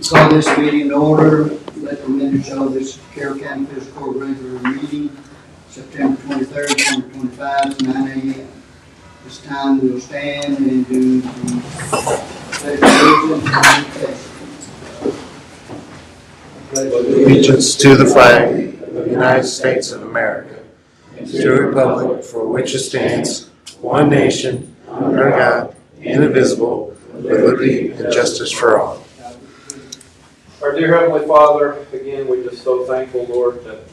Call this meeting to order. Let the minutes show this Carroll County Fiscal regular meeting, September 23rd, 2025, 9 a.m. This time we'll stand and do the pledge of Allegiance to the flag of the United States of America, and to the republic for which it stands, one nation, under God, indivisible, with liberty and justice for all. Our dear Heavenly Father, again, we're just so thankful, Lord, that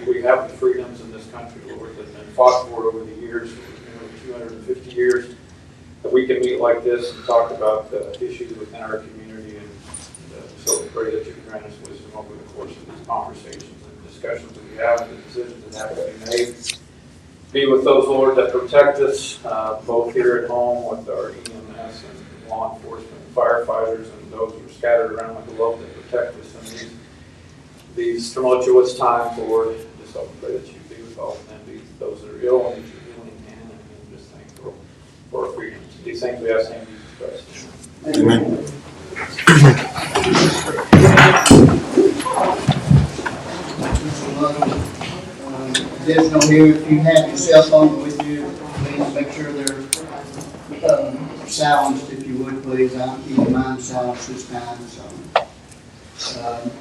we have the freedoms in this country, Lord, that have been fought for over the years, 250 years, that we can meet like this and talk about issues within our community. And so we pray that you can grant us wisdom over the course of these conversations and discussions that we have and the decisions that have to be made. Be with those, Lord, that protect us, both here at home with our EMS and law enforcement, firefighters, and those who are scattered around the globe that protect us in these tumultuous times, Lord. Just hope and pray that you be with all of them, be with those that are ill and that you're healing in, and just thankful for our freedom. These things we ask in Jesus Christ. Amen. Additional here, if you have your cell phone with you, please make sure they're silenced, if you would, please. I'm keeping mine silenced this time. So,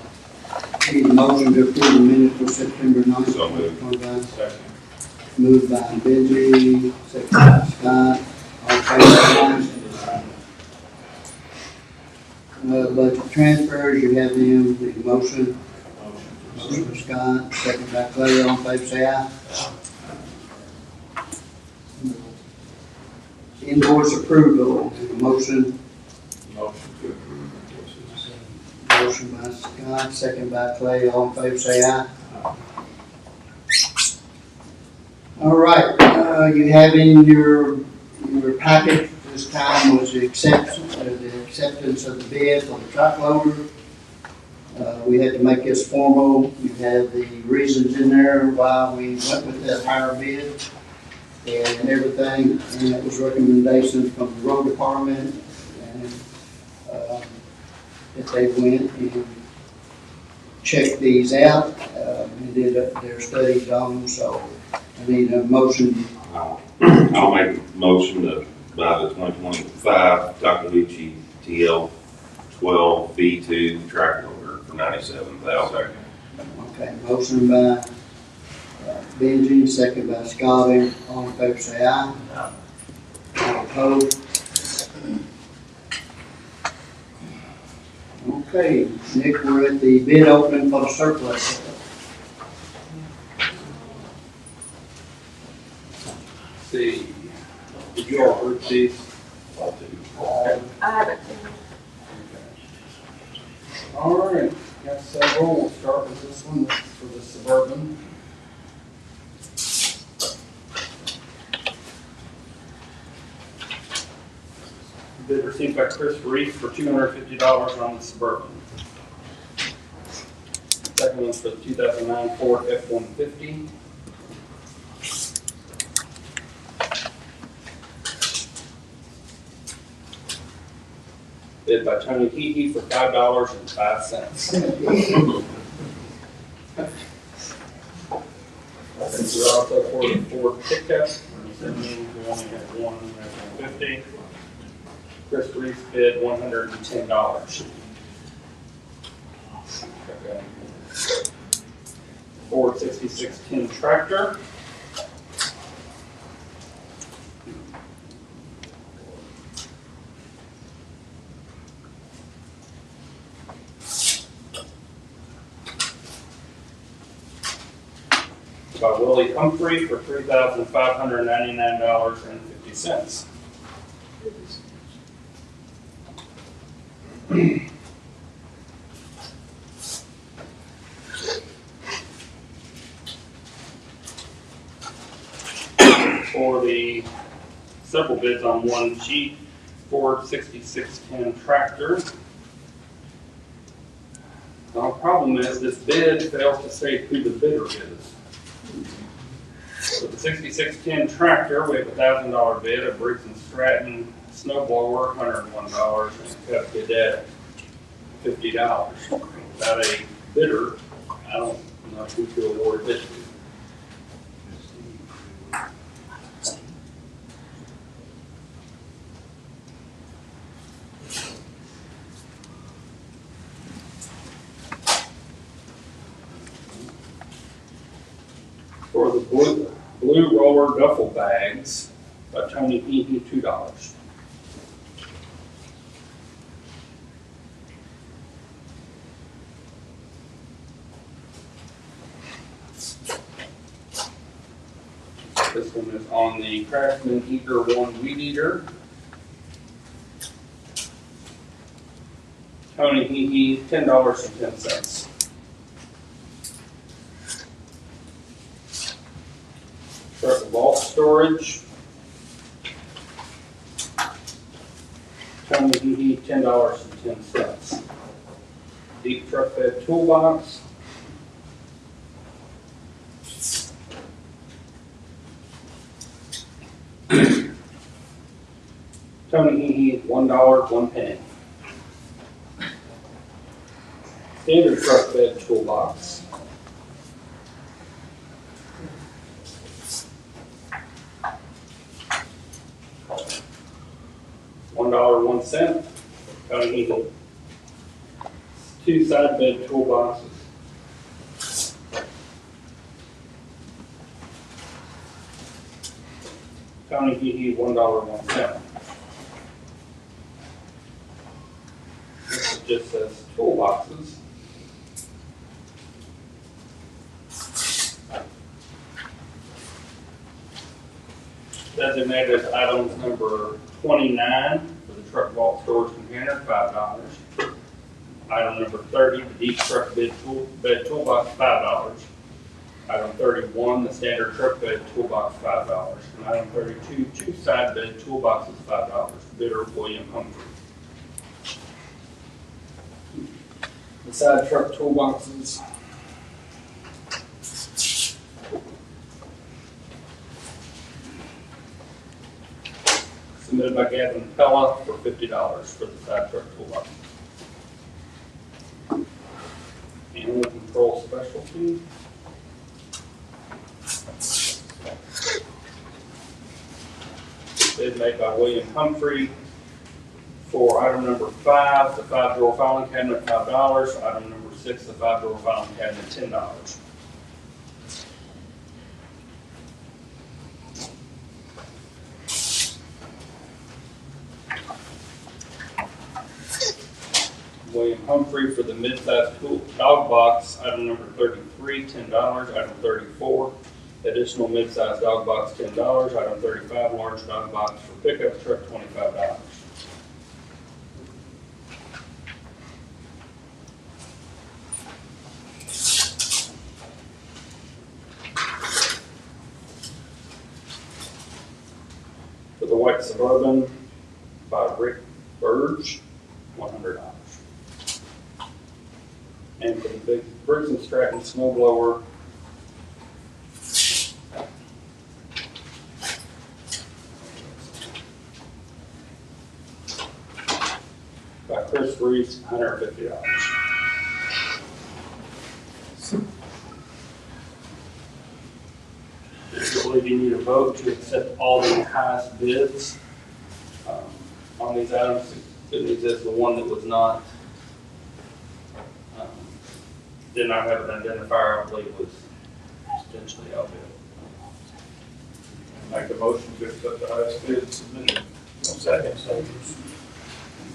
need a motion to approve the minutes for September 9th. So moved. 2025. Moved by Benji, second by Scott. All in favor? Budget transfers, you have them, the motion. Motion by Scott, second by Clay. All in favor, say aye. Invoice approval, motion. Motion to approve. Motion by Scott, second by Clay. All in favor, say aye. All right, you have in your packet this time was the acceptance of the bid for the truck loader. We had to make this formal. You have the reasons in there why we went with that higher bid and everything, and that was recommendations from the road department, and that they went and checked these out and did their studies on them. So I need a motion. I'll make a motion to buy the 2025 Takaluchi TL 12V2 tractor loader for $97,000. Okay, motion by Benji, second by Scotty. All in favor, say aye. All opposed? Okay, Nick, we're at the bid opening for the surplus. See, did you all approve these? I haven't. All right, got several. We'll start with this one. This is for the Suburban. Bid received by Chris Reese for $250 on the Suburban. Second one's for the 2009 Ford F-150. Bid by Tony Hehe for $5.05. And we're also for the Ford pickup. That means we only have one F-150. Chris Reese bid $110. Okay. Ford 6610 tractor. By Willie Humphrey for $3,599.50. For the several bids on one sheet, Ford 6610 tractor. The problem is this bid fails to state who the bidder is. So the 6610 tractor, we have a $1,000 bid, a Briggs & Stratton snow blower, $101, and a Cup Cadet, $50. Without a bidder, I don't know who to award this to. For the blue roller duffel bags by Tony Heaton, $2. This one is on the Craftsman Eater 1 Weed Eater. Tony Heaton, $10.10. Truck vault storage. Tony Heaton, $10.10. Deep truck bed toolbox. Tony Heaton, $1.01. Standard truck bed toolbox. $1.01. Tony Heaton. 2 side bed toolboxes. Tony Heaton, $1.01. This just says toolboxes. Designated items number 29 for the truck vault storage container, $5. Item number 30, the deep truck bed toolbox, $5. Item 31, the standard truck bed toolbox, $5. And item 32, 2 side bed toolboxes, $5. Bidder William Humphrey. The side truck toolboxes. Submitted by Gavin Pella for $50 for the side truck toolbox. Animal control specialty. Bid made by William Humphrey for item number 5, the 5-drawer filing cabinet, $5. Item number 6, the 5-drawer filing cabinet, $10. William Humphrey for the mid-size dog box, item number 33, $10. Item 34, additional mid-size dog box, $10. Item 35, large dog box for pickup truck, $25. For the white Suburban by Rick Burge, $100. And for the big Briggs & Stratton snow blower, by Chris Reese, $150. I believe you need a vote to accept all the highest bids on these items. Good news is the one that was not did not have an identifier, I believe was potentially outbid. Make a motion to accept the highest bid submitted. Second.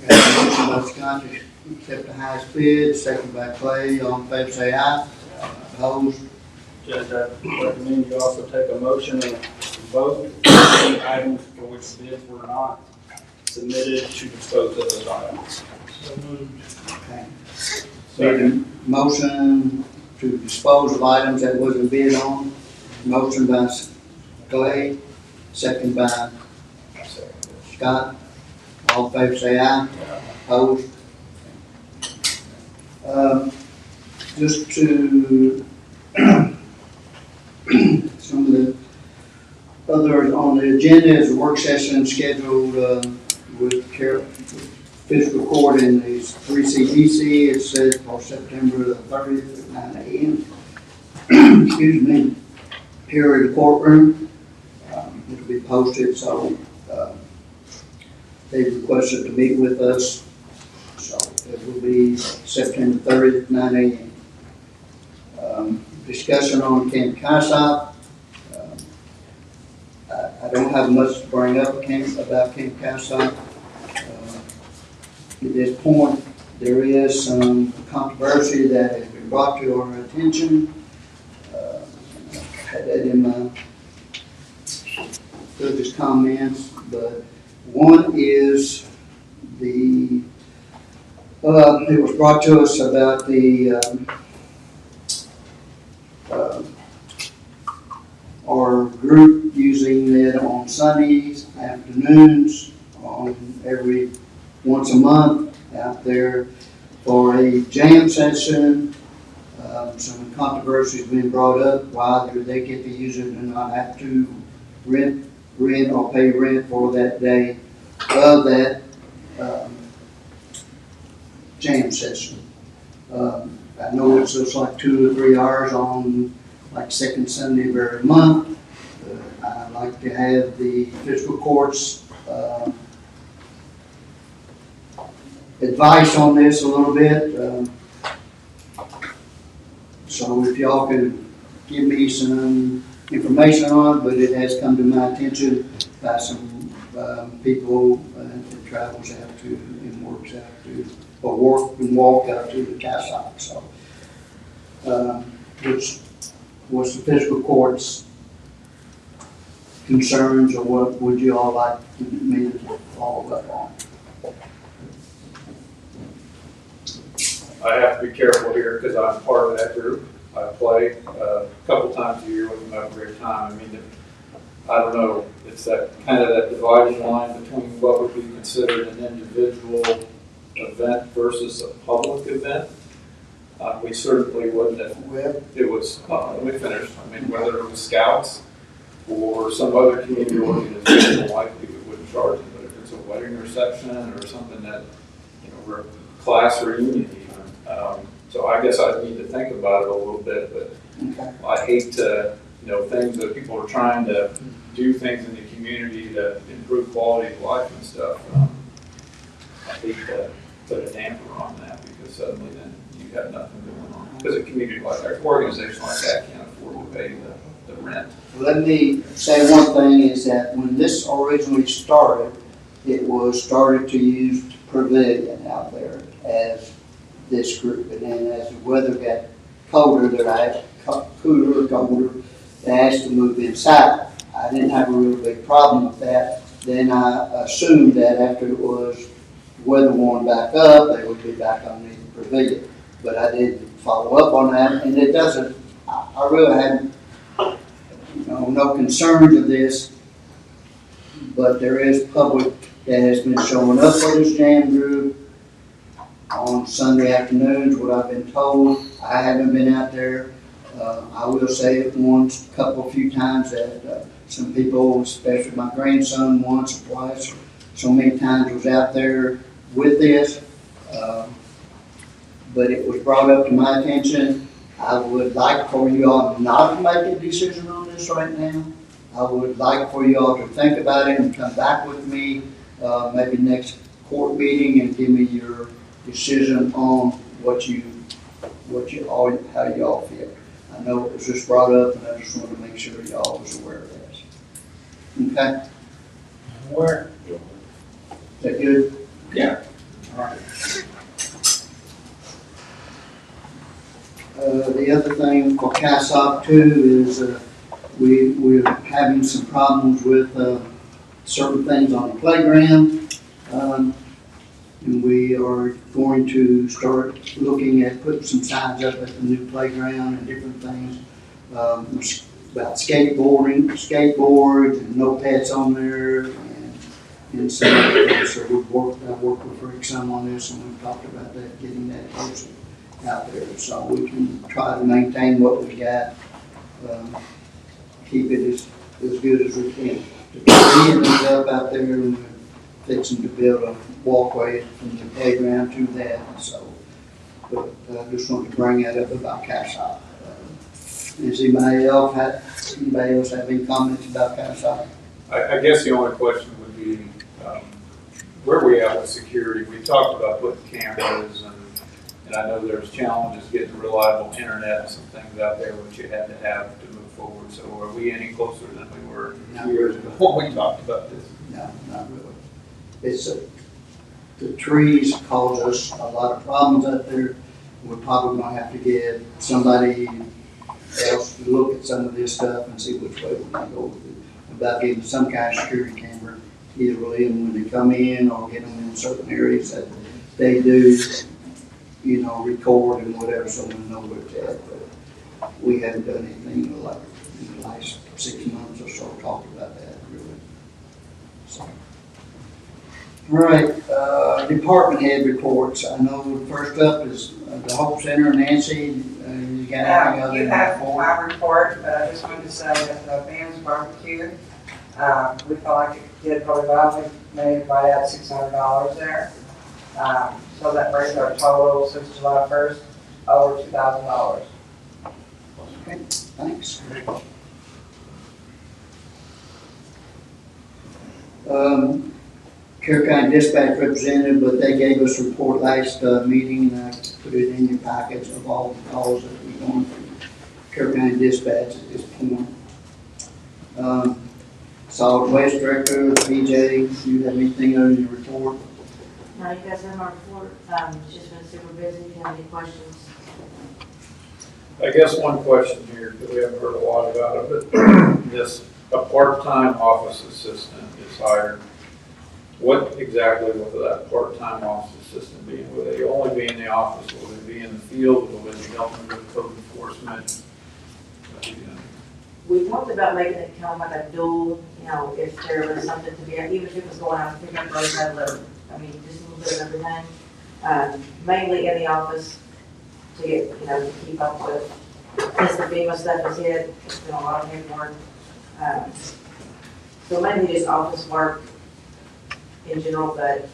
Motion by Scott to accept the highest bid, second by Clay. All in favor, say aye. Opposed? Judge, I recommend you also take a motion and vote on the items for which bids were not submitted to dispose of those items. Okay. Need a motion to dispose of items that wasn't bid on. Motion by Clay, second by Scott. All in favor, say aye. Opposed? Just to some of the others on the agenda is a work session scheduled with Carroll, fiscal court in the 3CBC. It says for September the 30th at 9 a.m. Excuse me. Here in the courtroom. It'll be posted, so they requested to meet with us. So it will be September 30th, 9 a.m. Discussion on Camp Casop. I don't have much to bring up about Camp Casop. At this point, there is some controversy that has been brought to our attention. I had that in my previous comments, but one is it was brought to us about our group using it on Sundays, afternoons, once a month out there for a jam session. Some controversy has been brought up. Why do they get to use it and not have to rent or pay rent for that day of that jam session? I know it's just like 2 or 3 hours on like second Sunday of every month. I'd like to have the fiscal court's advice on this a little bit. So if y'all could give me some information on it, but it has come to my attention by some people that travels out to and works out to, or work and walk out to the Casop. So, what's the fiscal court's concerns, or what would you all like me to follow up on? I have to be careful here because I'm part of that group. I play a couple times a year with them over every time. I mean, I don't know, it's that kind of that dividing line between what would be considered an individual event versus a public event. We certainly wouldn't if it was, let me finish. I mean, whether it was Scouts or some other community organization, likely we wouldn't charge them. But if it's a wedding reception or something that, we're class reunion even. So I guess I need to think about it a little bit, but Okay. I hate to, things that people are trying to do things in the community to improve quality of life and stuff. I hate to put a damper on that because suddenly then you have nothing going on. Because a community like that, organization like that can't afford to pay the rent. Let me say one thing is that when this originally started, it was started to use pavilion out there as this group. And then as the weather got colder, they asked to move inside. I didn't have a real big problem with that. Then I assumed that after it was weather warmed back up, they would be back underneath the pavilion. But I didn't follow up on that, and it doesn't, I really had no concerns of this, but there is public that has been showing up for this jam group on Sunday afternoons, what I've been told. I haven't been out there. I will say it few times that some people, especially my grandson once or twice, so many times was out there with this. But it was brought up to my attention. I would like for you all not to make a decision on this right now. I would like for you all to think about it and come back with me, maybe next court meeting, and give me your decision on how y'all feel. I know it was just brought up, and I just wanted to make sure y'all was aware of this. Okay? Where? Is that good? Yeah. All right. The other thing for Casop too is we're having some problems with certain things on the playground. And we are going to start looking at putting some signs up at the new playground and different things about skateboards and no pets on there and some other things. So I've worked with Rick some on this, and we've talked about that, getting that posted out there so we can try to maintain what we got, keep it as good as we can. To clean things up out there, and fixing to build a walkway from the playground to that, so. But I just wanted to bring that up about CASA. Does anybody else have any comments about CASA? I guess the only question would be, where we at with security? We talked about putting cameras and I know there's challenges getting reliable internet and some things out there which you had to have to move forward. So are we any closer than we were 2 years ago when we talked about this? No, not really. It's, the trees cause us a lot of problems out there. We're probably gonna have to get somebody else to look at some of this stuff and see which way we're gonna go with it. About getting some kind of security camera, either really when they come in or get them in certain areas that they do, you know, record and whatever, so we know where it's at. But we haven't done anything in the last 6 months or so, talked about that, really. So. All right, department head reports. I know first up is the Hope Center. Nancy, you got anything other You than have report? my report, but I just wanted to say that the Ben's barbecue, we felt like it did probably well. We made right at $600 there. So that brings our total since July 1st over $2,000. Okay, thanks. Carroll County Dispatch representative, but they gave us a report last meeting, and I put it in your packets of all the calls that we're going through Carroll County Dispatch at this point. Solid Waste Director, BJ, do you have anything on your report? No, you guys have my report. It's just been super busy. If you have any questions. I guess one question here, because we haven't heard a lot about it, but this, a part-time office assistant is hired. What exactly will that part-time office assistant be? Will they only be in the office? Will they be in the field? Will they be helping with code enforcement? We talked about making it kind of like a dual, you know, if there was something to be, even if it was going out to pick up roadside load. I mean, just a little bit of everything. Mainly in the office to get, you know, to keep up with, as the FEMA stuff is hit, it's been a lot of paperwork. So mainly just office work in general, but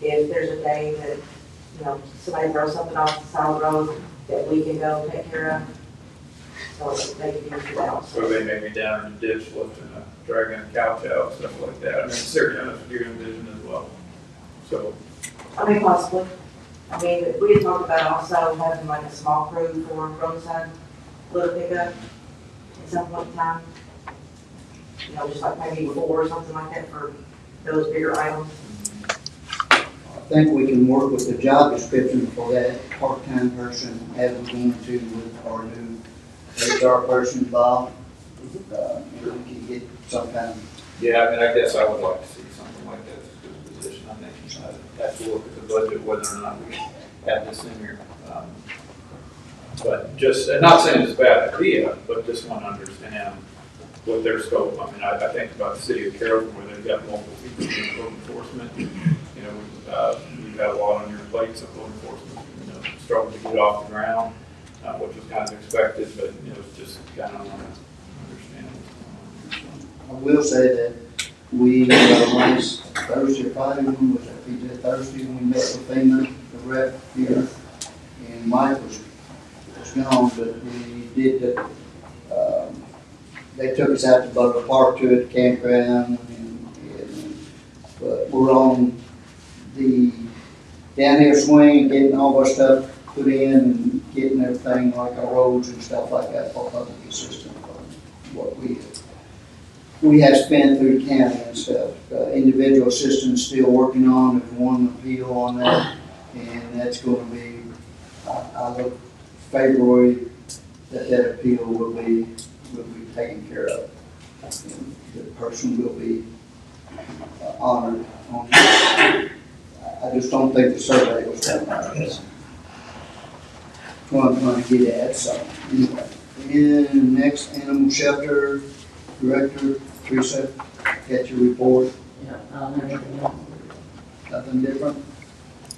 if there's a day that, you know, somebody throws something off the side of the road that we can go take care of, so they can use it out. So they may be down in the ditch lifting dragging a couch out, stuff like that. I mean, seriously, you're in vision as well. So, I mean, possibly. I mean, we had talked about also having like a small crew for roadside little pickup at some point in time. You know, just like maybe 4 or something like that for those bigger items. I think we can work with the job description for that part-time person as we're going to with our new HR person, Bob. We can get some kind of. yeah, I mean, I guess I would like to see something like that as a good position. I think I have to look at the budget, whether or not we have this in here. But just, and not saying it's a bad idea, but just want to understand what their scope. I mean, I think about the city of Carroll where they've got multiple people in code enforcement. You know, we've had a lot on your plate, so code enforcement, you know, struggling to get off the ground, which was kind of expected, but, you know, it's just kind of want to understand. I will say that we, last Thursday, Friday, when was that, PJ, Thursday, when we met with FEMA, the rep here, and Mike was gone, but we did the, they took us out to Butler Park to it, campground, but we're on the downhill swing, getting all our stuff put in and getting everything like our roads and stuff like that for public assistance, what we have spent through the county and stuff. Individual assistance still working on, there's one appeal on that, and that's gonna be, I look February, that appeal will be taken care of. And the person will be honored on that. I just don't think the survey was done right. That's what I'm trying to get at, so anyway. And next, animal shelter director, Teresa, get your report. Yeah, Nothing different?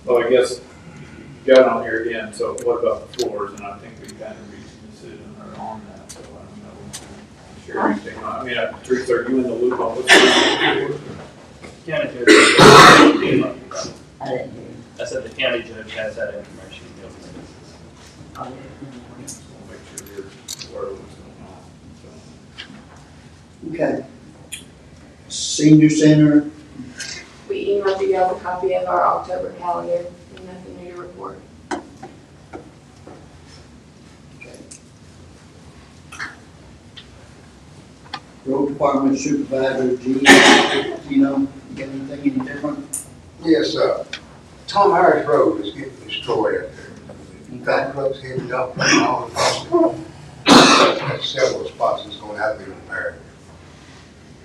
Well, I guess you got on here again, so what about the floors? And I think we kind of reached a decision on that, so I don't know. Share anything on, I mean, Teresa, are you in the loop on what's going on? County judge. I didn't hear. I said the county judge has that information. Oh, We'll make sure you're aware of what's going on. Okay. Senior Center, We emailed you guys a copy of our October calendar, and nothing new to report. Road Department Supervisor, G, you know, got anything any different? Yes, Tom Harris Road is getting destroyed out there. Back trucks heavy dump all across it. There's several spots that's gonna have to be repaired.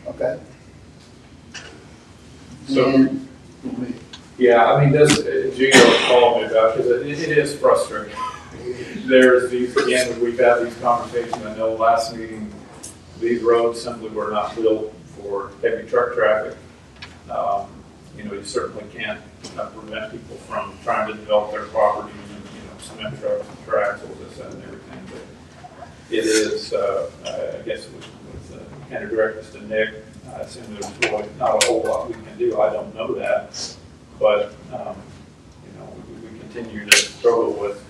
Okay. So- And, Yeah, I mean, this, Gino called me about, because it is frustrating. There's these, again, we've had these conversations, I know last meeting, these roads simply were not built for heavy truck traffic. You know, you certainly can't prevent people from trying to develop their property and, you know, cement trucks and tracks, all this and everything, but it is, I guess with kind of direct this to Nick, I assume there's really not a whole lot we can do, I don't know that. But, you know, we continue to struggle with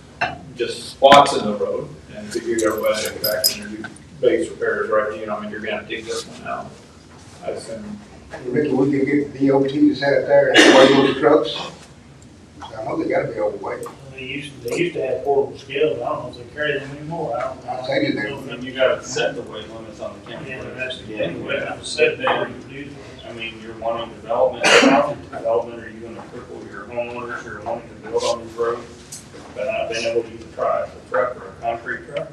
just spots in the road, and to get everybody back in their base repairs, right? You know, I mean, you're gonna take this one out. I assume, Ricky, we can get the DOT to set it there and weigh those trucks. I know they gotta be overweight. They used to have portable scales. I don't know if they carry them anymore. I don't know. I'll say you do. And you gotta set the weight limits on the county. Yeah, roads. that's the Yeah. thing. We have to set down and do I mean, you're wanting development, housing development, are you gonna cripple your homeowners who are wanting to build on these roads, but not being able to use a truck or a concrete truck?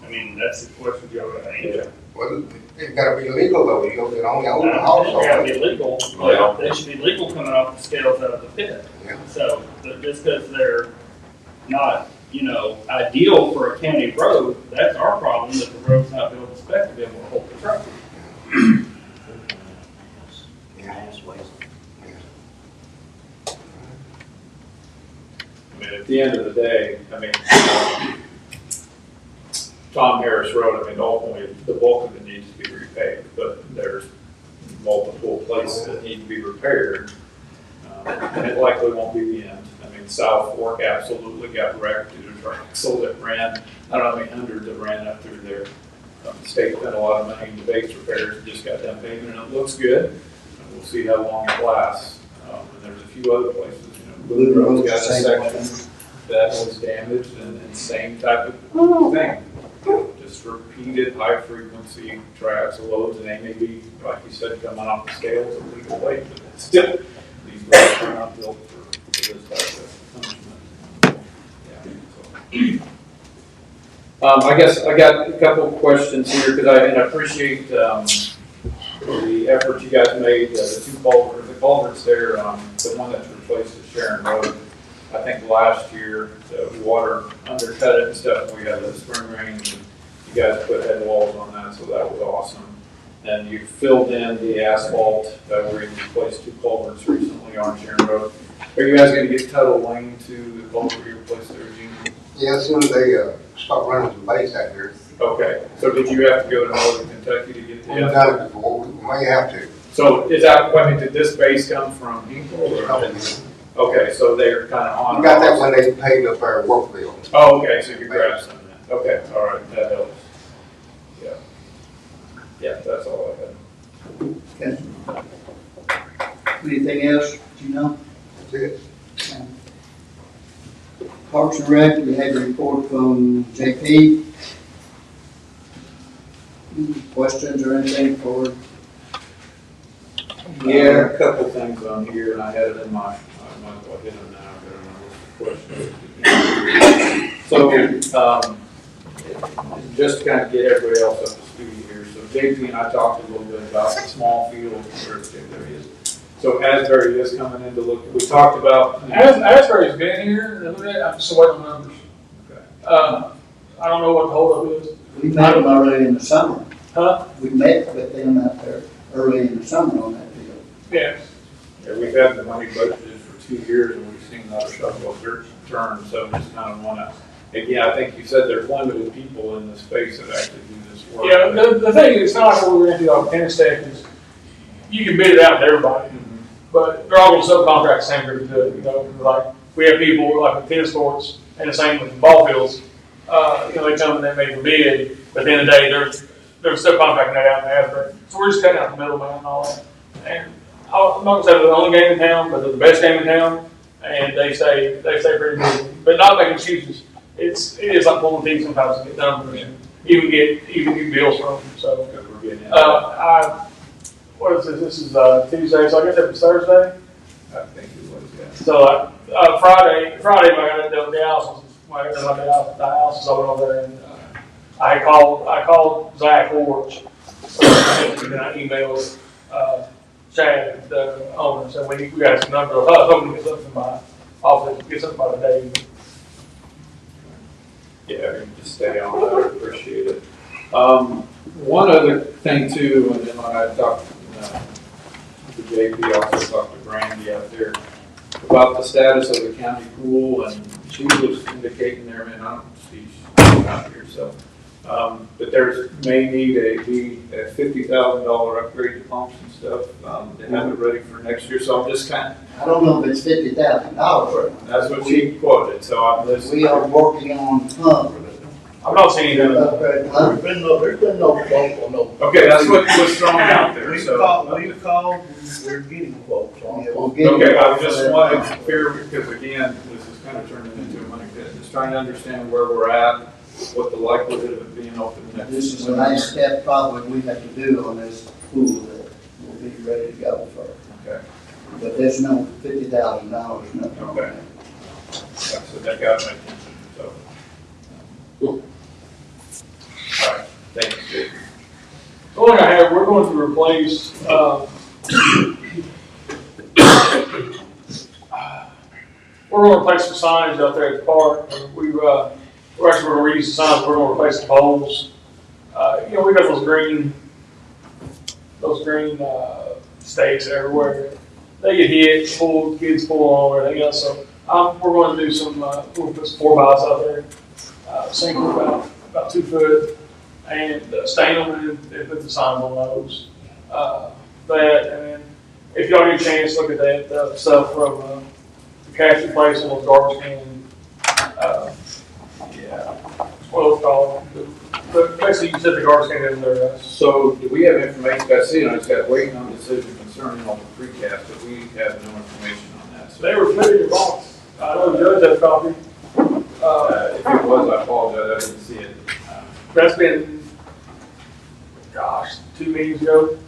I mean, that's the question you gotta answer. Well, it's gotta be legal though, you can only own the They house. gotta be legal, Yeah. they should be legal coming off the scales out of the pit. Yeah. So, but just because they're not, you know, ideal for a county road, that's our problem, that the road's not built to spec to be able to hold the truck. I mean, at the end of the day, I mean, Tom Harris Road, I mean, ultimately, the bulk of it needs to be repaved, but there's multiple places that need to be repaired. And it likely won't be the end. I mean, South Fork absolutely got wrecked due to trucks that ran, I don't know how many hundreds that ran up through there. The state spent a lot of money in base repairs, and just got done paving, and it looks good. And we'll see how long it lasts. And there's a few other places, you know, Blue Road's got a section that was damaged and same type of thing. Just repeated high frequency tracks, loads, and they may be, like you said, coming off the scales of legal weight, but still, these roads are not built for this type of punishment. Yeah, so. I guess I got a couple of questions here, because I appreciate the effort you guys made, the culverts there, the one that's replaced the Sharon Road. I think last year, the water undercut it and stuff, we had the spring rain, and you guys put head walls on that, so that was awesome. And you filled in the asphalt, where you replaced 2 culverts recently on Sharon Road. Are you guys gonna get Tuttle Lane to the culvert you replaced there, Gene? Yeah, as soon as they, start running some base out there. Okay, so did you have to go to Northern Kentucky to get the We've asphalt? done it before, we may have to. So is that, I mean, did this base come from Hinkle or? Okay, so they're kind of on. We got that when they paved up our work field. Oh, okay, so you grabbed some of that. Okay, all right, that helps. Yeah. Yeah, that's all I had. okay. Anything else, you know? That's it. Parks and Rec, we had a report from JP. Questions or anything for? Yeah, a couple things on here, and I had it in my, I might as well hit them now, I've got a list of questions. So, just to kind of get everybody else up to speed here, so JP and I talked a little bit about the small field, where there is. So Asbury is coming in to look, we talked about. Asbury's been here, and I'm just waiting on numbers. Okay. I don't know what the holdup is. We met them already in the summer. Huh? We met with them out there early in the summer on that field. Yeah. Yeah, we've had the money budgeted for 2 years, and we've seen another shovel turn, so just kind of wanna, again, I think you said there's limited people in the space that actually do this work. Yeah, the thing is, it's not like what we're gonna do on Penn State is you can bid it out to everybody. but they're all going to subcontract the same group to do it, you know, 'cause like, we have people like with tennis courts, and the same with ball fields, you know, they come and they make a bid, but at the end of the day, they're subcontracting that out in Asbury. So we're just cutting out the middleman and all that. And I'm not gonna say they're the only game in town, but they're the best game in town, and they stay pretty busy. But not making excuses. It is like pulling teeth sometimes to get numbers and even get bills from them. So, what is this? This is Tuesday, so I guess it was Thursday. I think it was, yeah. So Friday, when I got into the dialysis, I went over there and I called Zach Horch, and I emailed Chad, the owner, said we got some numbers. I was hoping to get something by today. Yeah, just stay on that, I appreciate it. One other thing too, and then when I talked to JP, also talked to Brandy out there about the status of the county pool, and she was indicating there, man, I don't see she's out here, so. But there's may need a $50,000 upgrade to pumps and stuff. They have it ready for next year, so I'm just kind of. I don't know if it's $50,000. That's what she quoted, so I'm just. We are working on pump. I'm not seeing anything. Upgrade pump. There's been no quote or no. Okay, that's what was thrown out there, We so. called, we're getting quotes on Yeah, it. we'll get Okay, it. I just wanted to clear, because again, this is kind of turning into a money pit, just trying to understand where we're at, what the likelihood of it being open next. This is the next step probably we have to do on this pool that will be ready to go for. Okay, But there's no $50,000, nothing on Okay. that. so that got my attention, so. All right, thank you. The only thing I have, we're going to replace, we're going to replace some signage out there at the park. We're actually going to reuse the signs. We're going to replace the poles. You know, we got those green stakes everywhere. They get hit, kids pull on everything else. So we're going to do some, we'll put some 4x out there, sink them about 2 foot, and stain them and put the signs on those. That, and then if y'all get a chance, look at that stuff from the cash place on those garbage cans. Yeah, what it's called. But basically, you set the garbage can in there. So do we have information, I see, I just got waiting on decision concerning all the precast, but we have no information on that. So They were put in your box. I know the judge has a copy. if it was, I apologize, I didn't see it. That's been, gosh, 2 meetings ago.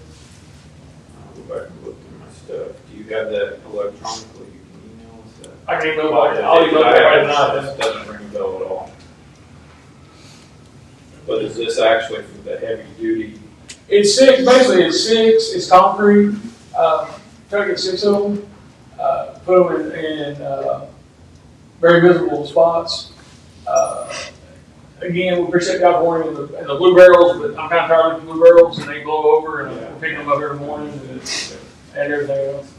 I'll go back and look through my stuff. Do you have that electronically? You can email us that? I can email it. I'll email it right tonight. That doesn't ring a bell at all. But is this actually for the heavy duty? It's 6, basically it's 6, it's concrete. Try to get 6 of them, put them in very visible spots. Again, we appreciate the opportunity in the blue barrels, but I'm kind of tired of the blue barrels and they blow over and we're picking them up every morning and everything else.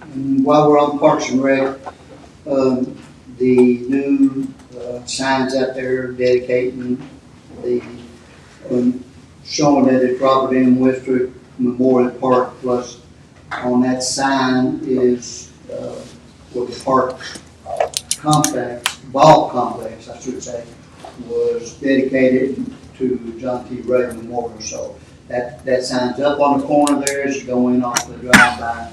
And while we're on Parks and Rec, the new signs out there dedicating showing that it's Robert M. Westbrook Memorial Park, plus on that sign is what the park complex, ball complex, I should say, was dedicated to John T. Ray Memorial. So that sign's up on the corner there as you go in off the drive-by.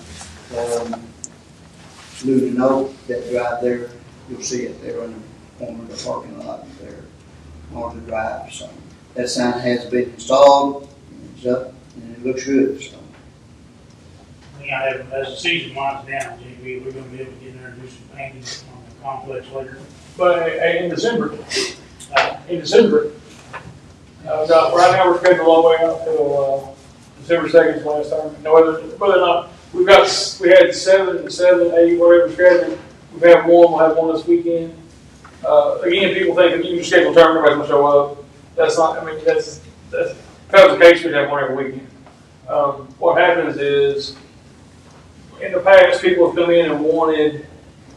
Luton Oak, that drive there, you'll see it there on the corner of the parking lot there on the drive. So that sign has been installed, it's up, and it looks good. So. Yeah, as the season winds down, JB, we're gonna be able to get in there and do some painting on the complex later. But in December, right now we're scheduled all the way out till December 2nd, last time. No other, whether or not we had 7, 8, whatever scheduled. We've had one. We'll have one this weekend. Again, people think if you can schedule a tournament, everybody's gonna show up. That's not. I mean, that's if that was the case, we'd have one every weekend. What happens is, in the past, people have come in and wanted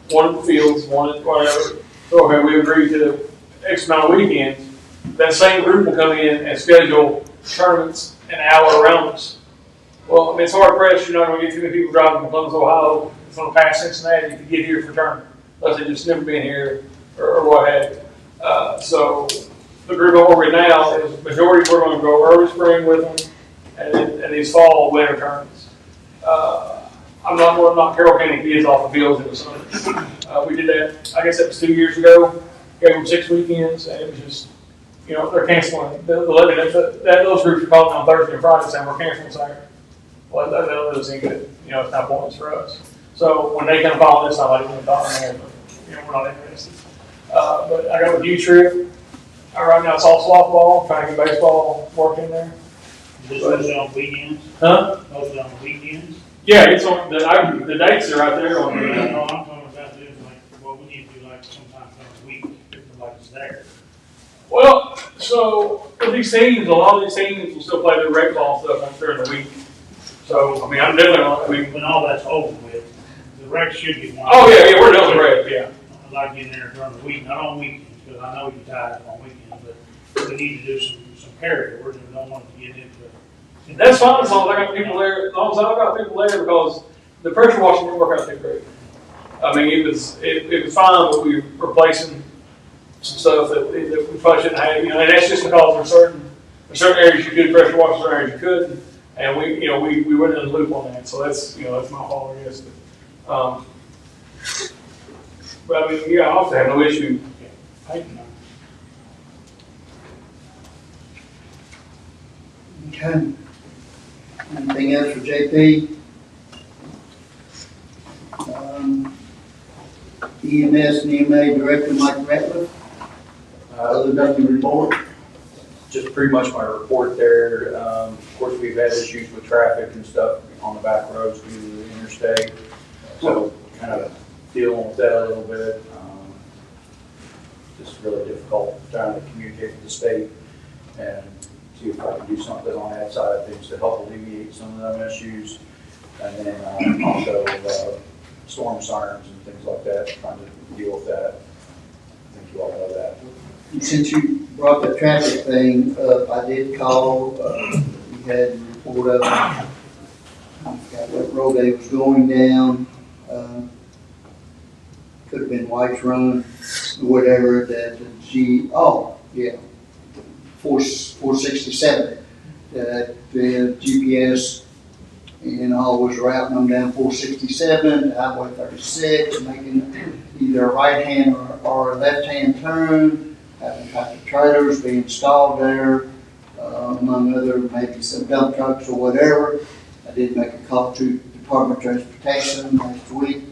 the fields, wanted whatever. So okay, we agreed to X amount of weekends. that same group will come in and schedule tournaments an hour around us. Well, I mean, it's hard pressed, you're not gonna get too many people driving from Columbus, Ohio, from past Cincinnati to get here for tournament, unless they just never been here or what have you. So the group I'm over now is majority, we're gonna go early spring with them and these fall, winter tournaments. I'm not Carroll County kids off the fields in the summer. We did that, I guess that was 2 years ago, gave them 6 weekends, and it was just, you know, they're canceling, those groups are calling on Thursday and Friday saying we're canceling Saturday. Well, that doesn't seem good, you know, it's not pointless for us. So when they come calling this, I'm like, we're not interested. But I got a youth trip. Right now it's all softball, trying to get baseball work in there. Just mostly on weekends? Huh? Mostly on the weekends? Yeah, it's on, the dates are right there on No, the, I'm talking about doing like, what we need to do like sometime during the week, if like it's there. well, so with these teams, a lot of these teams will still play their rec ball stuff during the week. So, I mean, I'm definitely, When all that's over with, the rec should get one. oh yeah, we're done with rec, yeah. I'd like getting there during the week, not on weekends, because I know you're tired on weekends, but we need to do some carryovers and we don't want to get into. That's fine, as long as I got people there, as long as I got people there, because the pressure washing didn't work out too great. I mean, it was fine, but we were replacing some stuff that we probably shouldn't have, you know, and that's just because there's certain areas you could pressure wash, certain areas you couldn't, and we went in the loop on that, so that's my fault, I guess. But I mean, yeah, I also have no issue painting them. Okay. Anything else for JP? EMS and EMA Director Mike Ratliff. Other nothing to report. Just pretty much my report there. Of course, we've had issues with traffic and stuff on the back roads due to the interstate. So kind of dealing with that a little bit. Just really difficult trying to communicate with the state and see if I can do something on that side of things to help alleviate some of them issues. And then also storm sirens and things like that, trying to deal with that. I think you all know that. Since you brought the traffic thing up, I did call, we had a report of, I forgot what road they was going down, could have been White's Run, whatever, that the 467, that the GPS and all was routing them down 467, Highway 36, making either a right-hand or a left-hand turn, having tractor trailers be installed there, among other, maybe some dump trucks or whatever. I did make a call to Department of Transportation last week.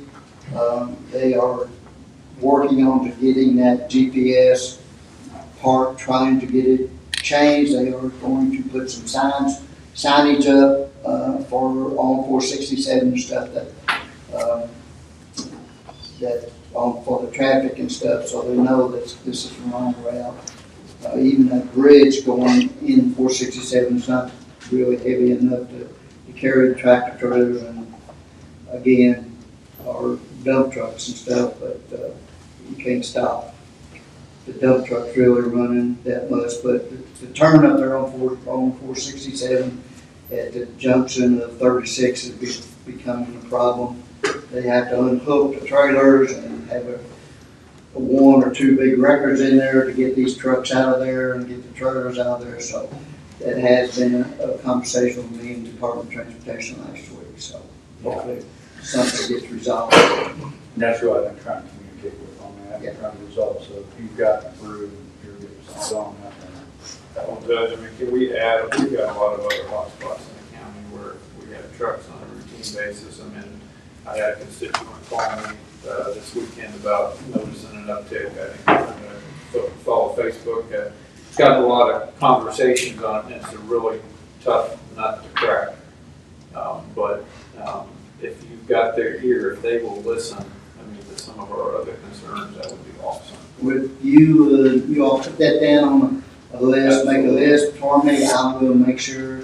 They are working on to getting that GPS part, trying to get it changed. They are going to put some signage up on 467 and stuff that for the traffic and stuff, so they know that this is the wrong route. Even that bridge going in 467 is not really heavy enough to carry the tractor trailers and again, or dump trucks and stuff, but you can't stop the dump trucks really running that much. But the turn up there on 467 at the junction of 36 is becoming a problem. They have to unhook the trailers and have a 1 or 2 big records in there to get these trucks out of there and get the trailers out of there. So that has been a conversation with me and Department of Transportation last week. So hopefully something gets resolved. And that's what I've been trying to communicate with on that, Yeah. trying to resolve. So if you've gotten through, you're getting something on that. Well, Judge, I mean, can we add, we've got a lot of other hotspots in the county where we have trucks on a routine basis. I mean, I had a constituent call me this weekend about noticing an uptick. I think follow Facebook. It's got a lot of conversations on it, and it's a really tough nut to crack. But if you've got their ear, if they will listen, I mean, to some of our other concerns, that would be awesome. Would you all put that down on a list, make a list for me? I will make sure,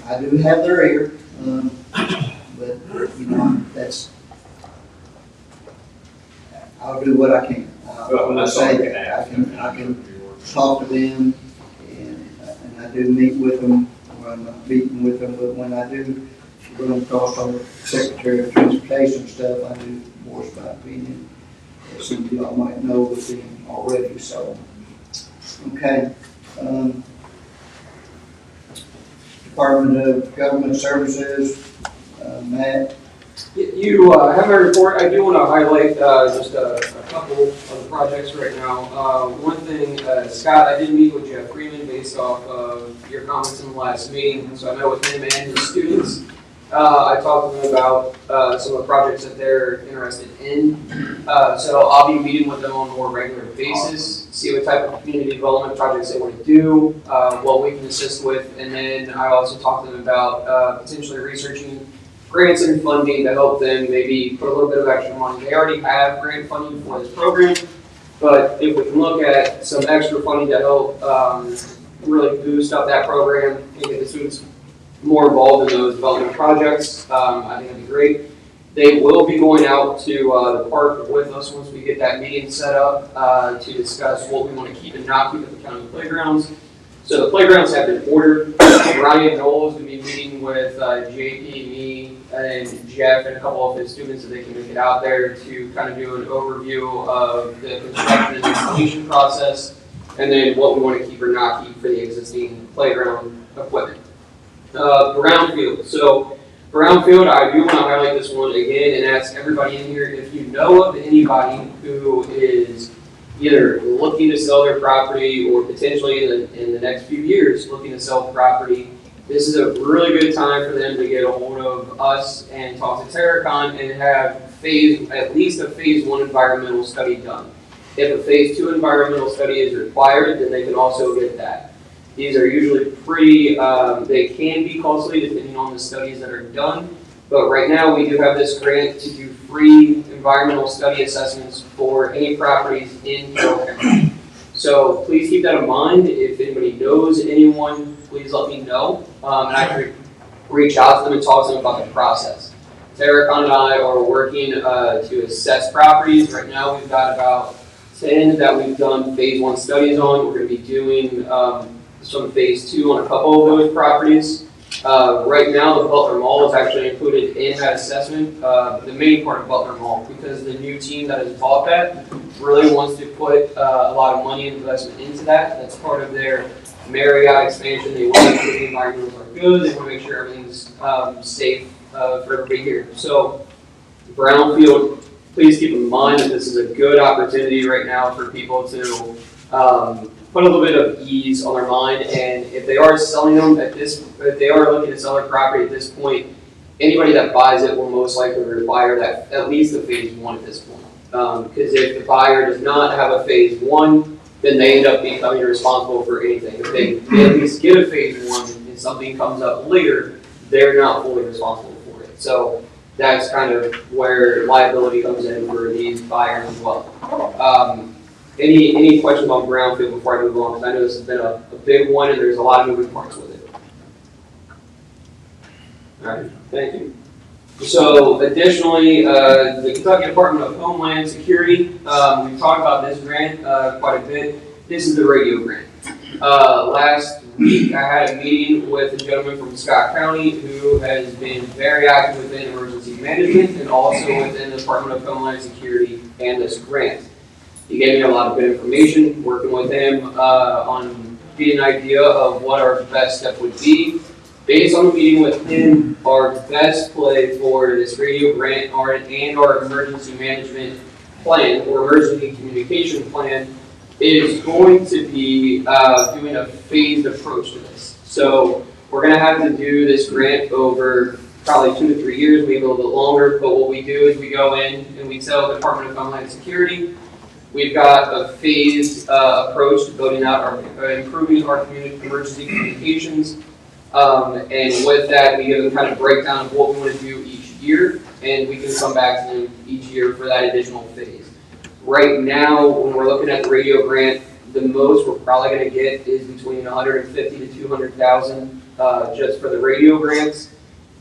I do have their ear, but you know, I'll do what I can. Well, I'll that's say all we can that. ask. I can talk to them, and I do meet with them. Well, I'm not meeting with them, but when I do run across our Secretary of Transportation stuff, I do voice my opinion. Some of y'all might know with them already, so. Okay. Department of Government Services, Matt. You have my report. I do want to highlight just a couple of the projects right now. One thing, Scott, I did meet with Jeff Freeman based off of your comments in the last meeting, so I met with him and his students. I talked to them about some of the projects that they're interested in. So I'll be meeting with them on a more regular basis, see what type of community development projects they want to do, what we can assist with, and then I also talked to them about potentially researching grants and funding to help them maybe put a little bit of extra money. They already have grant funding for this program, but if we can look at some extra funding to help really boost up that program and get the students more involved in those development projects, I think that'd be great. They will be going out to the park with us once we get that meeting set up to discuss what we want to keep and not keep at the county playgrounds. So the playgrounds have been ordered. Ryan Knoll is going to be meeting with JP, me, and Jeff, and a couple of his students so they can make it out there to kind of do an overview of the construction and installation process, and then what we want to keep or not keep for the existing playground equipment. Brownfield. So Brownfield, I do want to highlight this one again and ask everybody in here if you know of anybody who is either looking to sell their property or potentially in the next few years looking to sell property. This is a really good time for them to get a hold of us and talk to Terracon and have at least a phase 1 environmental study done. If a phase 2 environmental study is required, then they can also get that. These are usually pretty, they can be costly depending on the studies that are done, but right now we do have this grant to do free environmental study assessments for any properties in Carroll County. So please keep that in mind. If anybody knows anyone, please let me know, and I can reach out to them and talk to them about the process. Terracon and I are working to assess properties. Right now we've got about 10 that we've done phase 1 studies on. We're going to be doing some phase 2 on a couple of those properties. Right now, the Butler Mall is actually included in that assessment, the main part of Butler Mall, because the new team that has bought that really wants to put a lot of money and investment into that. That's part of their Marriott expansion. They want to make sure the environments are good. They want to make sure everything's safe for everybody here. So, Brownfield, please keep in mind that this is a good opportunity right now for people to put a little bit of ease on their mind, and if they are selling them if they are looking to sell their property at this point, anybody that buys it will most likely require that at least a phase 1 at this point. Because if the buyer does not have a phase 1, then they end up becoming responsible for anything. If they at least get a phase 1 and something comes up later, they're not fully responsible for it. So that's kind of where liability comes in for these buyers as well. Any questions on Brownfield before I move on? Because I know this has been a big one and there's a lot of moving parts with it. All right, thank you. So additionally, the Kentucky Department of Homeland Security, we've talked about this grant quite a bit. This is the radio grant. Last week I had a meeting with a gentleman from Scott County who has been very active within emergency management and also within the Department of Homeland Security and this grant. He gave me a lot of good information, working with him on getting an idea of what our best step would be. Based on the meeting with him, our best play for this radio grant and our emergency management plan or emergency communication plan is going to be doing a phased approach to this. So we're going to have to do this grant over probably 2 to 3 years, maybe a little bit longer. But what we do is we go in and we tell the Department of Homeland Security, we've got a phased approach to building out improving our emergency communications. And with that, we give them kind of breakdown of what we want to do each year, and we can come back to them each year for that additional phase. Right now, when we're looking at the radio grant, the most we're probably going to get is between $150,000 to $200,000 just for the radio grants.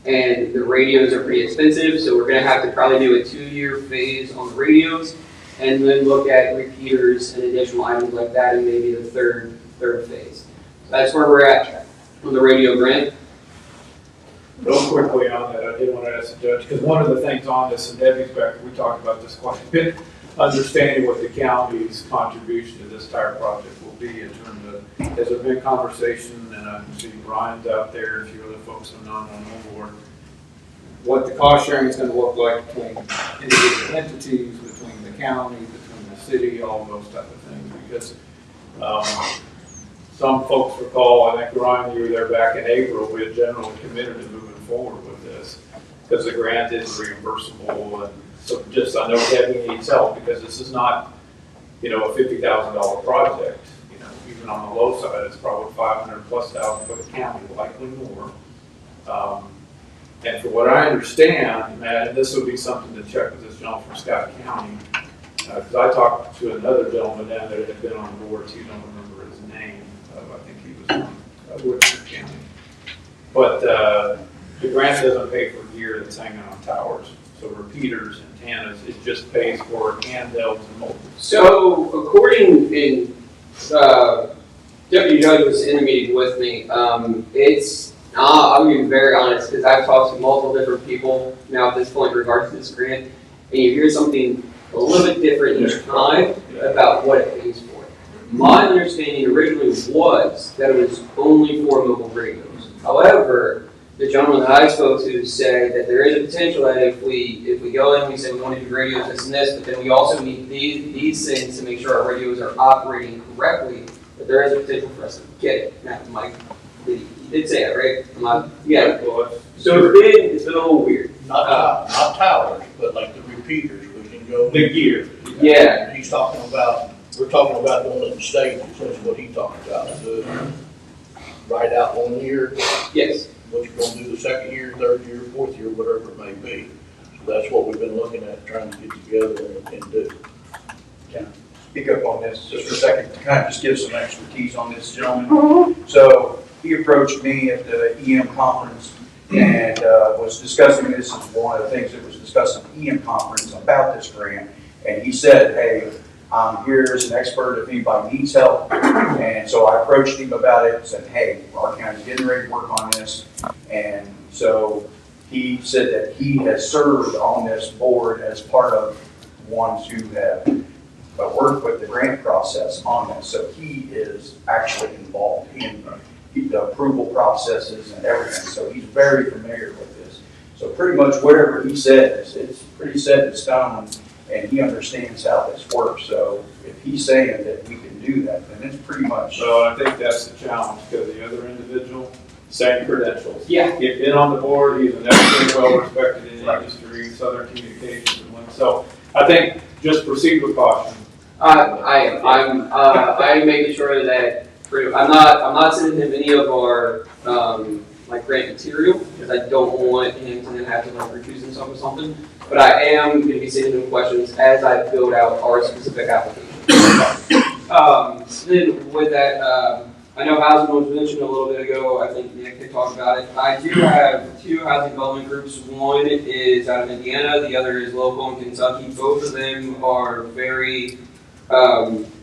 And the radios are pretty expensive, so we're going to have to probably do a 2-year phase on the radios. and then look at repeaters and additional items like that in maybe the third phase. That's where we're at on the radio grant. Real quickly on that, I did want to ask the judge, because one of the things on this, and Debbie's back, we talked about this quite a bit, understanding what the county's contribution to this entire project will be in terms of, has there been conversation, and I can see Brian's out there, and a few other folks are not on board, what the cost sharing is going to look like between individual entities, between the county, between the city, all those type of things, because some folks recall, I think Ryan, you were there back in April, we had generally committed to moving forward with this because the grant is reimbursable. And so just, I know Debbie needs help because this is not, a $50,000 project. Even on the low side, it's probably $500,000+ for the county, likely more. And for what I understand, Matt, and this would be something to check with this gentleman from Scott County, because I talked to another gentleman down there that had been on the board too, don't remember his name. I think he was from Woodford County. But the grant doesn't pay for gear that's hanging on towers. So repeaters, antennas, it just pays for handhelds and mobile. So according in Deputy Judge was in the meeting with me. I'll be very honest because I've talked to multiple different people now at this point in regards to this grant, and you hear something a little bit different each time about what it pays for. My understanding originally was that it was only for mobile radios. However, the gentleman that I spoke to said that there is a potential that if we go in and we say we want to do radios, this and this, but then we also need these things to make sure our radios are operating correctly, that there is a potential for us to get it. Now, Mike, he did say that, right? Yeah. So it's been a little weird. Not towers, but like the repeaters, we can go. The gear. Yeah. We're talking about doing it in stages, that's what he's talking about. So, right out 1 year. Yes. What you're gonna do the second year, third year, fourth year, whatever it may be. So that's what we've been looking at, trying to get together and do. Can I speak up on this just for a second, to kind of just give some expertise on this gentleman? So he approached me at the EM conference and was discussing this as one of the things that was discussed at the EM conference about this grant. And he said, hey, I'm here as an expert if anybody needs help. And so I approached him about it and said, hey, our county's getting ready to work on this. And so he said that he has served on this board as part of ones who have worked with the grant process on this. So he is actually involved in the approval processes and everything. So he's very familiar with this. So pretty much whatever he says, it's pretty set in stone. And he understands how this works. So if he's saying that we can do that, then it's pretty much. So I think that's the challenge because the other individual, same credentials. Yeah. He's been on the board. He's an expert, well respected in the industry, Southern Communications, and Link. So I think just proceed with caution. I'm making sure that I'm not sending him any of our like grant material because I don't want him to then have to like recuse himself or something. But I am going to be sending him questions as I build out our specific application. Then with that, I know housing was mentioned a little bit ago. I think Nick had talked about it. I do have two housing development groups. One is out of Indiana. The other is local in Kentucky. Both of them are very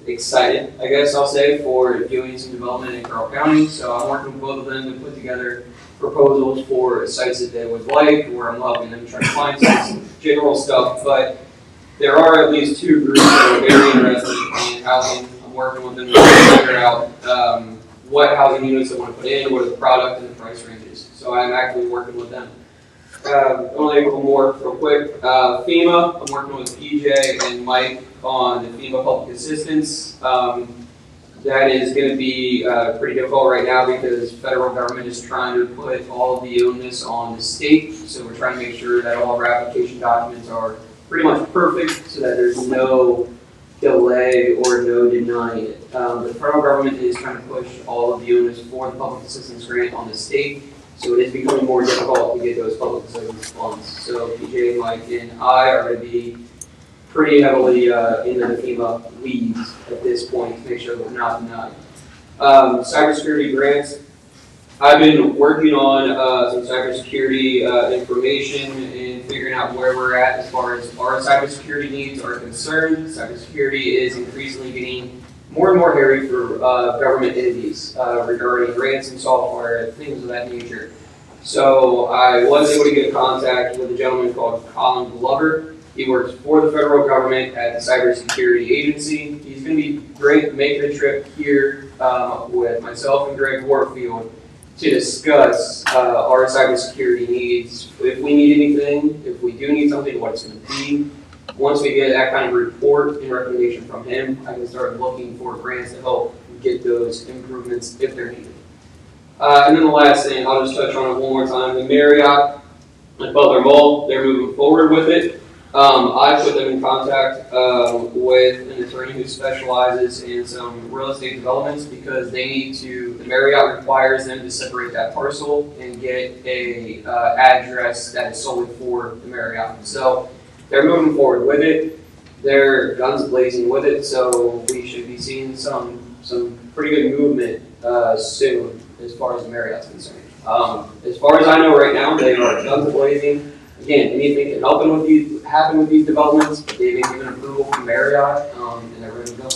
excited, I guess I'll say, for doing some development in Carroll County. So I'm working with both of them to put together proposals for sites that they would like, where I'm helping them try to find some general stuff. But there are at least two groups that are very interested in housing. I'm working with them to figure out what housing units they want to put in, what are the product and the price ranges. So I'm actively working with them. Only a couple more real quick. FEMA, I'm working with PJ and Mike on the FEMA public assistance. That is going to be pretty difficult right now because the federal government is trying to put all of the onus on the state. So we're trying to make sure that all of our application documents are pretty much perfect so that there's no delay or no denying it. The federal government is trying to push all of the onus for the public assistance grant on the state. So it is becoming more difficult to get those public assistance funds. So PJ, Mike, and I are going to be pretty heavily into the FEMA weeds at this point to make sure that we're not denied. Cybersecurity grants. I've been working on some cybersecurity information and and figuring out where we're at as far as our cybersecurity needs are concerned. Cybersecurity is increasingly getting more and more hairy for government entities regarding ransom software, things of that nature. So I was able to get in contact with a gentleman called Colin Glover. He works for the federal government at the Cybersecurity Agency. He's going to be great making a trip here with myself and Greg Warfield to discuss our cybersecurity needs. If we need anything, if we do need something, what it's going to be. Once we get that kind of report and recommendation from him, I can start looking for grants to help get those improvements if they're needed. And then the last thing, I'll just touch on it one more time. The Marriott at Butler Mall, they're moving forward with it. I put them in contact with an attorney who specializes in some real estate developments because they need to, the Marriott requires them to separate that parcel and get a address that is solely for the Marriott. So they're moving forward with it. They're guns blazing with it, so we should be seeing some pretty good movement soon as far as the Marriott's concerned. As far as I know right now, they are guns blazing. Again, anything can happen with these developments. They've been given approval from Marriott, and they're ready to go.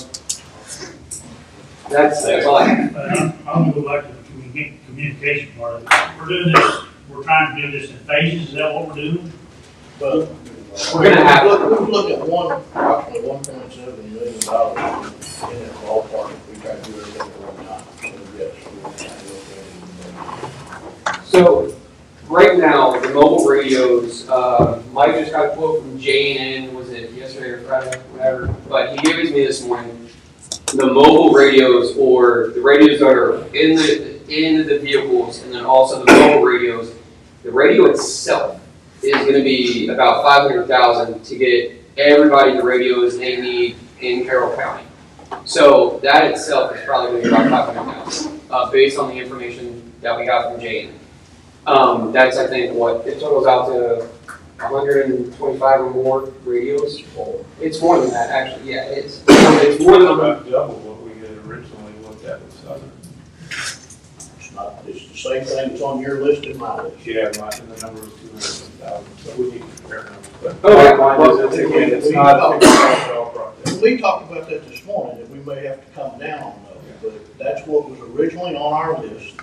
That's all I have. I'm gonna go back to the communication part of it. We're doing this, we're trying to do this in phases, is that what we're doing? But We're gonna have, we look at approximately $1.7 million in that ballpark if we try to do everything at one time. So yes, we're trying to look at it. so right now, the mobile radios, Mike just got a quote from J&N, was it yesterday or Friday, whatever, but he gave it to me this morning. The mobile radios, or the radios that are in the vehicles, and then also the mobile radios, the radio itself is going to be about $500,000 to get everybody the radios they need in Carroll County. So that itself is probably going to be about $500,000 based on the information that we got from J&N. That's, I think, what it totals out to 125 or more radios. It's more than that, actually. Yeah, it's more than About double what we had originally looked at with Southern. It's the same thing that's on your list and my list. Yeah, and the number was 200,000, so we need to compare numbers. But Okay. bottom line is, again, it's not a fixed cost project. We talked about that this morning, that we may have to come down on those, but that's what was originally on our list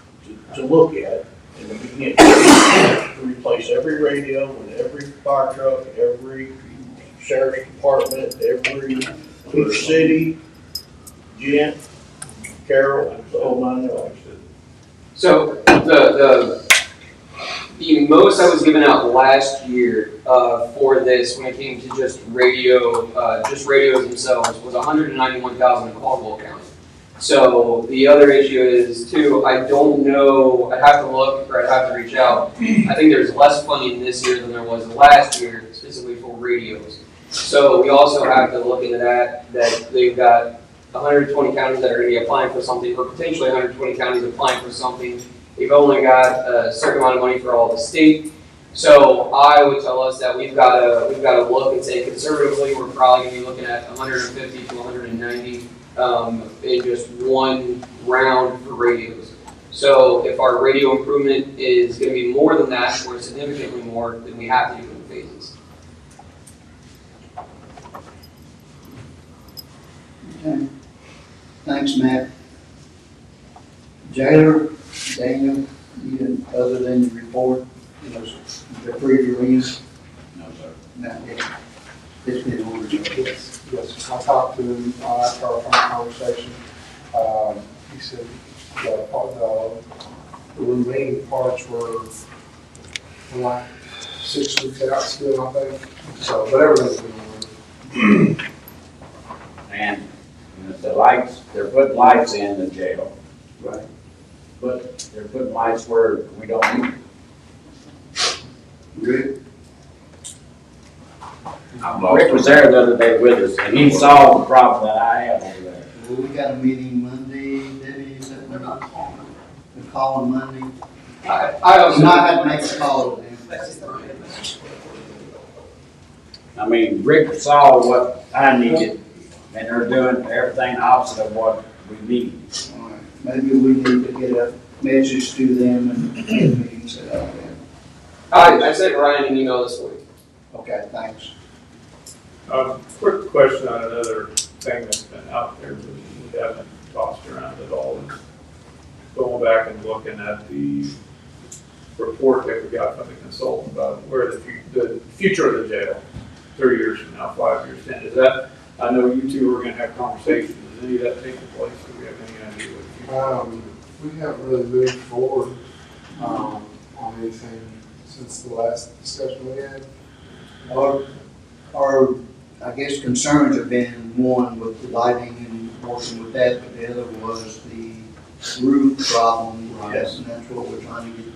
to look at in the beginning. To replace every radio with every fire truck, every sheriff's department, every city, gent, Carroll, the whole nine yards. So the most I was given out last year for this, when it came to just radios themselves, was $191,000 in Caldwell County. So the other issue is too, I don't know, I'd have to look or I'd have to reach out. I think there's less funding this year than there was last year, specifically for radios. So we also have to look into that they've got 120 counties that are going to be applying for something, or potentially 120 counties applying for something. They've only got a certain amount of money for all the state. So I would tell us that we've got to look and say conservatively we're probably going to be looking at 150 to 190 in just one round for radios. So if our radio improvement is going to be more than that, or significantly more, then we have to do it in phases. Okay. Thanks, Matt. Jailer, Daniel, you, other than the report, the pre-release? No, sir. Not yet. It's been ordered. Yes, I talked to him after our phone conversation. He said the remaining parts were like 6 weeks out still, I think. So, but everything's been ordered. And the lights, they're putting lights in the jail. Right. But they're putting lights where we don't need them. Good. Rick was there the other day with us, and he saw the problem that I have over there. Well, we got a meeting Monday, Debbie, is that what we're calling Monday? I also Might have to make a call to them. I mean, Rick saw what I needed, and they're doing everything opposite of what we need. All right. Maybe we need to get a message to them and get a meeting set up there. I sent Ryan an email this week. Okay, thanks. Quick question on another thing that's been out there that we haven't tossed around at all. Is going back and looking at the report that we got from the consultant about where the future of the jail, 3 years from now, 5 years, 10. Is that, I know you two are going to have conversations. Is any of that taking place? Do we have any idea what the future We haven't really moved forward on anything since the last discussion we had. Our, I guess, concerns have been one with the lighting and working with that, but the other was the roof problem. Yes. And that's what we're trying to get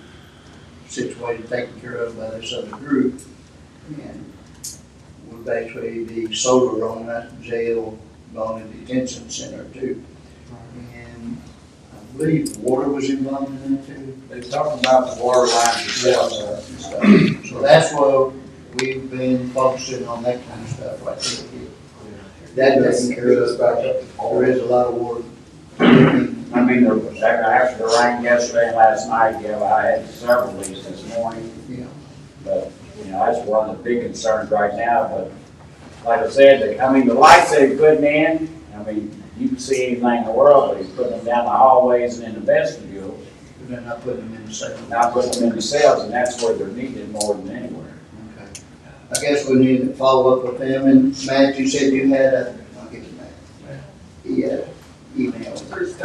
situated, taken care of by this other group. And we'll basically be solar on that jail, on the detention center too. And I believe water was involved in that too. They talked about the water lines Yeah. So that's what we've been focusing on, that kind of stuff right there. That taken care of. There is a lot of water. I mean, after the rain yesterday and last night, yeah, I had several leaks this morning. Yeah. But, you know, that's one of the big concerns right now, but like I said, the lights they're putting in, I mean, you can see anything in the world, but he's putting them down the hallways and in the vestibule. They're not putting them in the cells. Not putting them in the cells, and that's where they're needed more than anywhere. Okay. I guess we need to follow up with them. And Matt, you said you had I'll get to Matt. He had an email.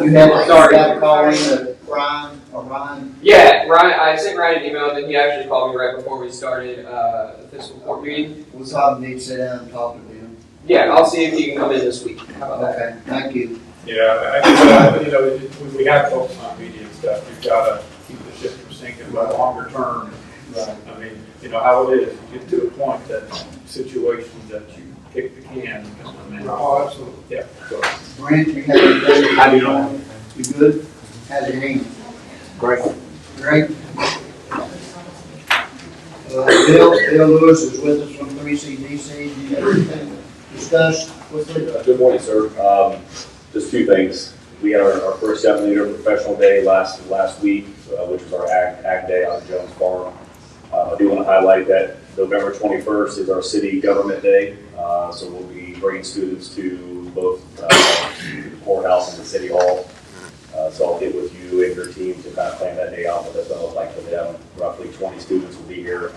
You had a call in to Ryan? Yeah, Ryan, I sent Ryan an email, and then he actually called me right before we started the fiscal court meeting. We'll probably need to sit down and talk to them. Yeah, I'll see if he can come in this week. How about that? Okay, thank you. Yeah, I think, you know, we have focused on media and stuff. You've got to keep the ship from sinking, but longer term, I mean, you know how it is. You get to a point that situations that you kick the can. Oh, absolutely. Yeah. So. Brent, you have anything? How do you know? You good? How's your hand? Great. Great. Bill Lewis is with us from 3CDC. Do you have anything to discuss quickly? Good morning, sir. Just two things. We had our first 7 leader professional day last week, which was our Ag Day on the Jones Farm. I do want to highlight that November 21st is our city government day. So we'll be bringing students to both the courthouse and the city hall. So I'll get with you and your team to kind of plan that day out, what that's going to look like for them. Roughly 20 students will be here.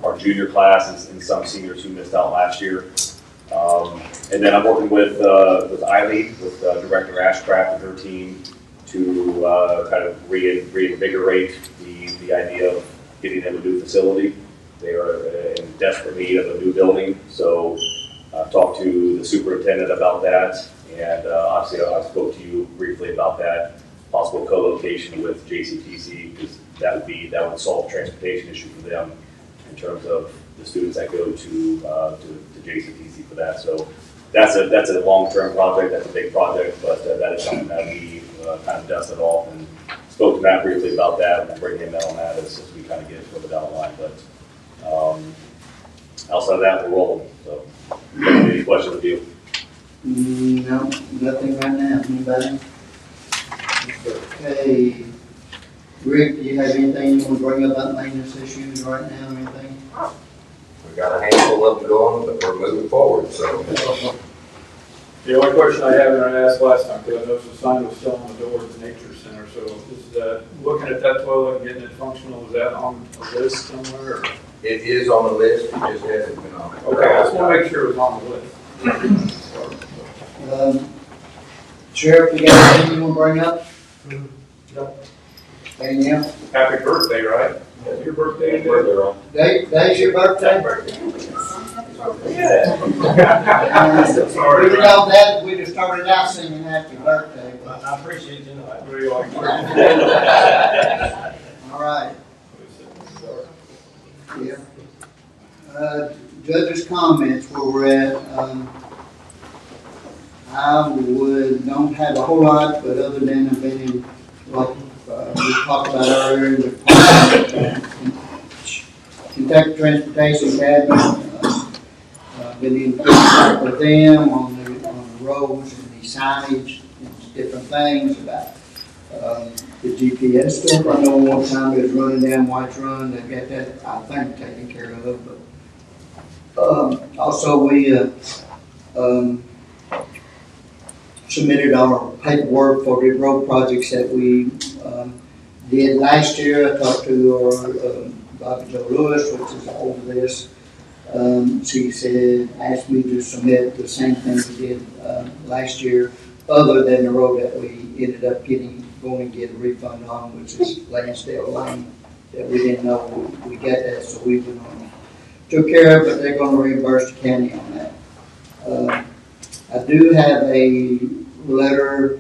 Our junior class and some seniors who missed out last year. And then I'm working with Eileen, with Director Ashcraft and her team to kind of reinvigorate the idea of getting them a new facility. They are in desperate need of a new building, so I've talked to the superintendent about that, and obviously I spoke to you briefly about that possible co-location with JCTC, because that would solve the transportation issue for them in terms of the students that go to JCTC for that. So that's a long-term project, that's a big project, but that is something that we kind of dusted off and spoke to Matt briefly about that, and we'll bring him in on that as we kind of get further down the line. But outside of that, we're rolling. So any questions with you? No, nothing right now. Anybody? Okay. Rick, do you have anything you want to bring up about maintenance issues right now or anything? We got a handful of them going, but we're moving forward, so. The only question I have, and I asked last time, because I noticed the sign was still on the door at the nature center, so is looking at that toilet and getting it functional, is that on a list somewhere? Or? It is on the list, it just hasn't been on it. Okay, I just want to make sure it was on the list. Sheriff, you got anything you want to bring up? No. Anything else? Happy birthday, right? Is your birthday today? Today's your birthday? Yeah. We know that, we just started out singing happy birthday. But I appreciate you. all right. Yeah. Judges' comments where we're at. I don't have a whole lot, but other than I've been in, like we talked about earlier, the Kentucky Transportation Cabinet. Been in contact with them on the roads and the signage and different things about the GPS stuff. I know one time it was running down White's Run. They've got that, I think, taken care of, but Also, we, submitted our paperwork for the road projects that we, did last year. I talked to our, Bobby Joe Lewis, which is over this. She said, asked me to submit the same thing we did, last year, other than the road that we ended up going to get a refund on, which is Lansdale Lane, that we didn't know we got that, so we went on, took care of it, but they're gonna reimburse the county on that. I do have a letter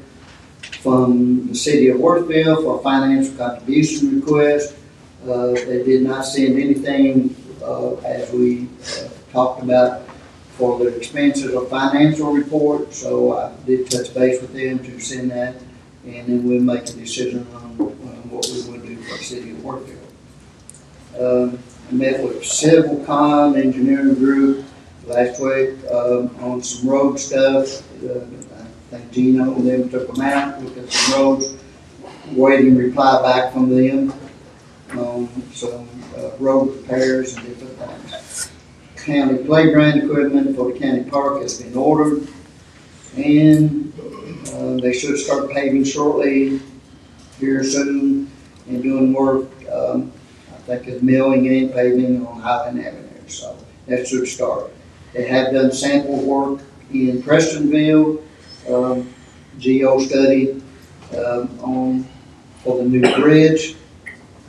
from the city of Worthville for a financial contribution request. They did not send anything, as we talked about, for the expenses or financial report, so I did touch base with them to send that, and then we'll make a decision on what we would do for the city of Worthville. I met with Civilcon Engineering Group last week on some road stuff. I think Gino and them took them out, looked at some roads, waiting reply back from them on some road repairs and different things. County playground equipment for the county park has been ordered, and they should start paving shortly here soon and doing work. I think it's milling and paving on Highland Avenue, so that should start. They have done sample work in Prestonville, geo study for the new bridge,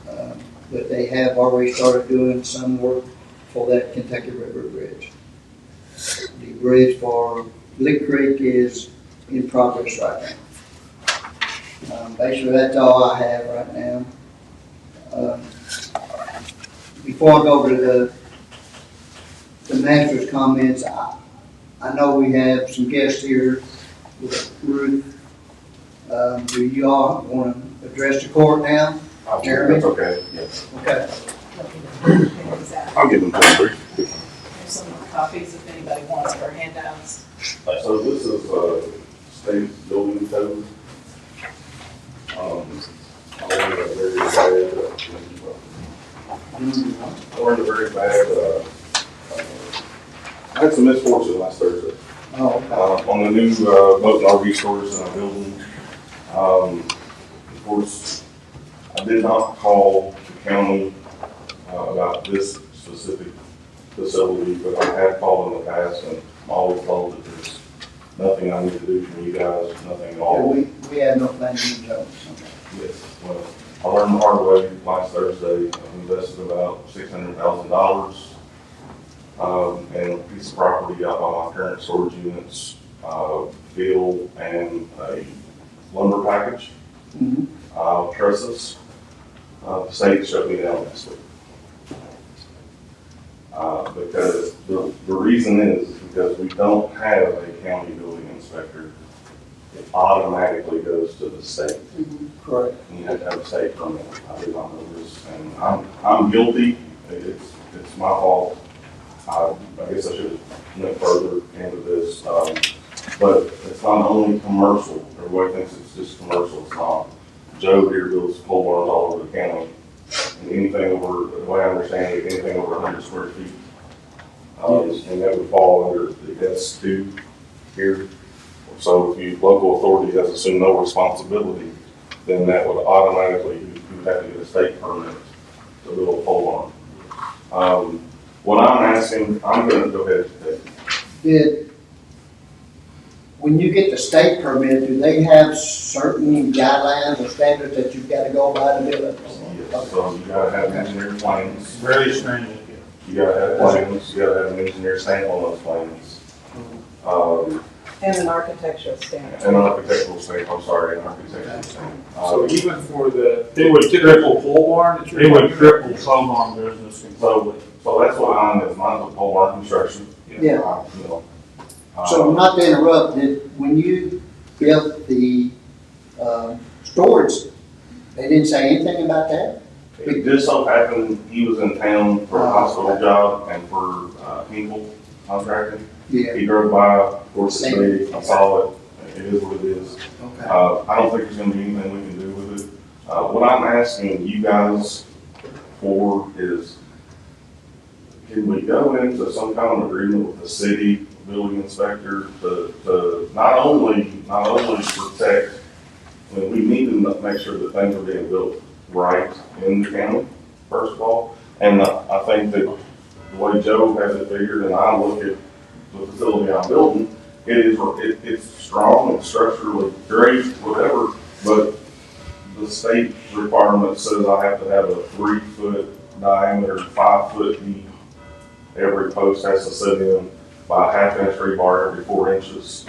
but they have already started doing some work for that Kentucky River Bridge. The bridge for Lick Creek is in progress right now. Basically, that's all I have right now. Before I go to the master's comments, I know we have some guests here with Ruth. Do you all want to address the court now? Jeremy? That's okay, yes. Okay. I'll give them to you. There's some more copies if anybody wants our handouts. So this is state building code. I learned a very bad, I had some misfortune last Thursday. Oh, okay. On the new boat and RV stores in our building. Of course, I did not call the county about this specific facility, but I have called in the past, and I'm always told that there's nothing I need to do from you guys, nothing at all. We have no plan to do so. Yes, well, I learned the hard way last Thursday. I invested about $600,000 in a piece of property out by my current storage units, field and a lumber package, trusses. The state shut me down last week. Because the reason is because we don't have a county building inspector. It automatically goes to the state. Correct. And you have to have a state permit. I do not know this, and I'm guilty. It's my fault. I guess I should have went further into this, but it's not only commercial. Everybody thinks it's just commercial. It's not. Joe here builds pole barns all over the county, and anything over, the way I understand it, anything over 100 square feet, and that would fall under the S2 here. So if the local authority has assumed no responsibility, then that would automatically, you would have to get a state permit to build a pole barn. What I'm asking, I'm going to go ahead. When you get the state permit, do they have certain guidelines or standards that you've got to go by to build it? Yes, so you gotta have engineered plans. Very stringent. You gotta have plans, you gotta have an engineer stamp on those plans. And an architectural standard. An architectural stamp, I'm sorry, an architectural stamp. So even for the typical pole barn that you're. It would cripple pole barn business completely. So that's what mine's a pole barn construction. Yeah. You know, So not to interrupt, when you built the storage, they didn't say anything about that? It just so happened, he was in town for a hospital job and for Hinkle contracting. Yeah. He drove by, of course, it's big, I saw it, it is what it is. Okay. I don't think there's gonna be anything we can do with it. What I'm asking you guys for is, can we go into some kind of agreement with the city building inspector to not only protect, I mean, we need to make sure that things are being built right in the county, first of all. And I think that the way Joe has it figured, and I look at the facility I'm building, it's strong, it's structurally great, whatever, but the state requirement says I have to have a 3-foot diameter, 5 foot deep. Every post has to sit in by a 1/2 inch rebar every 4 inches.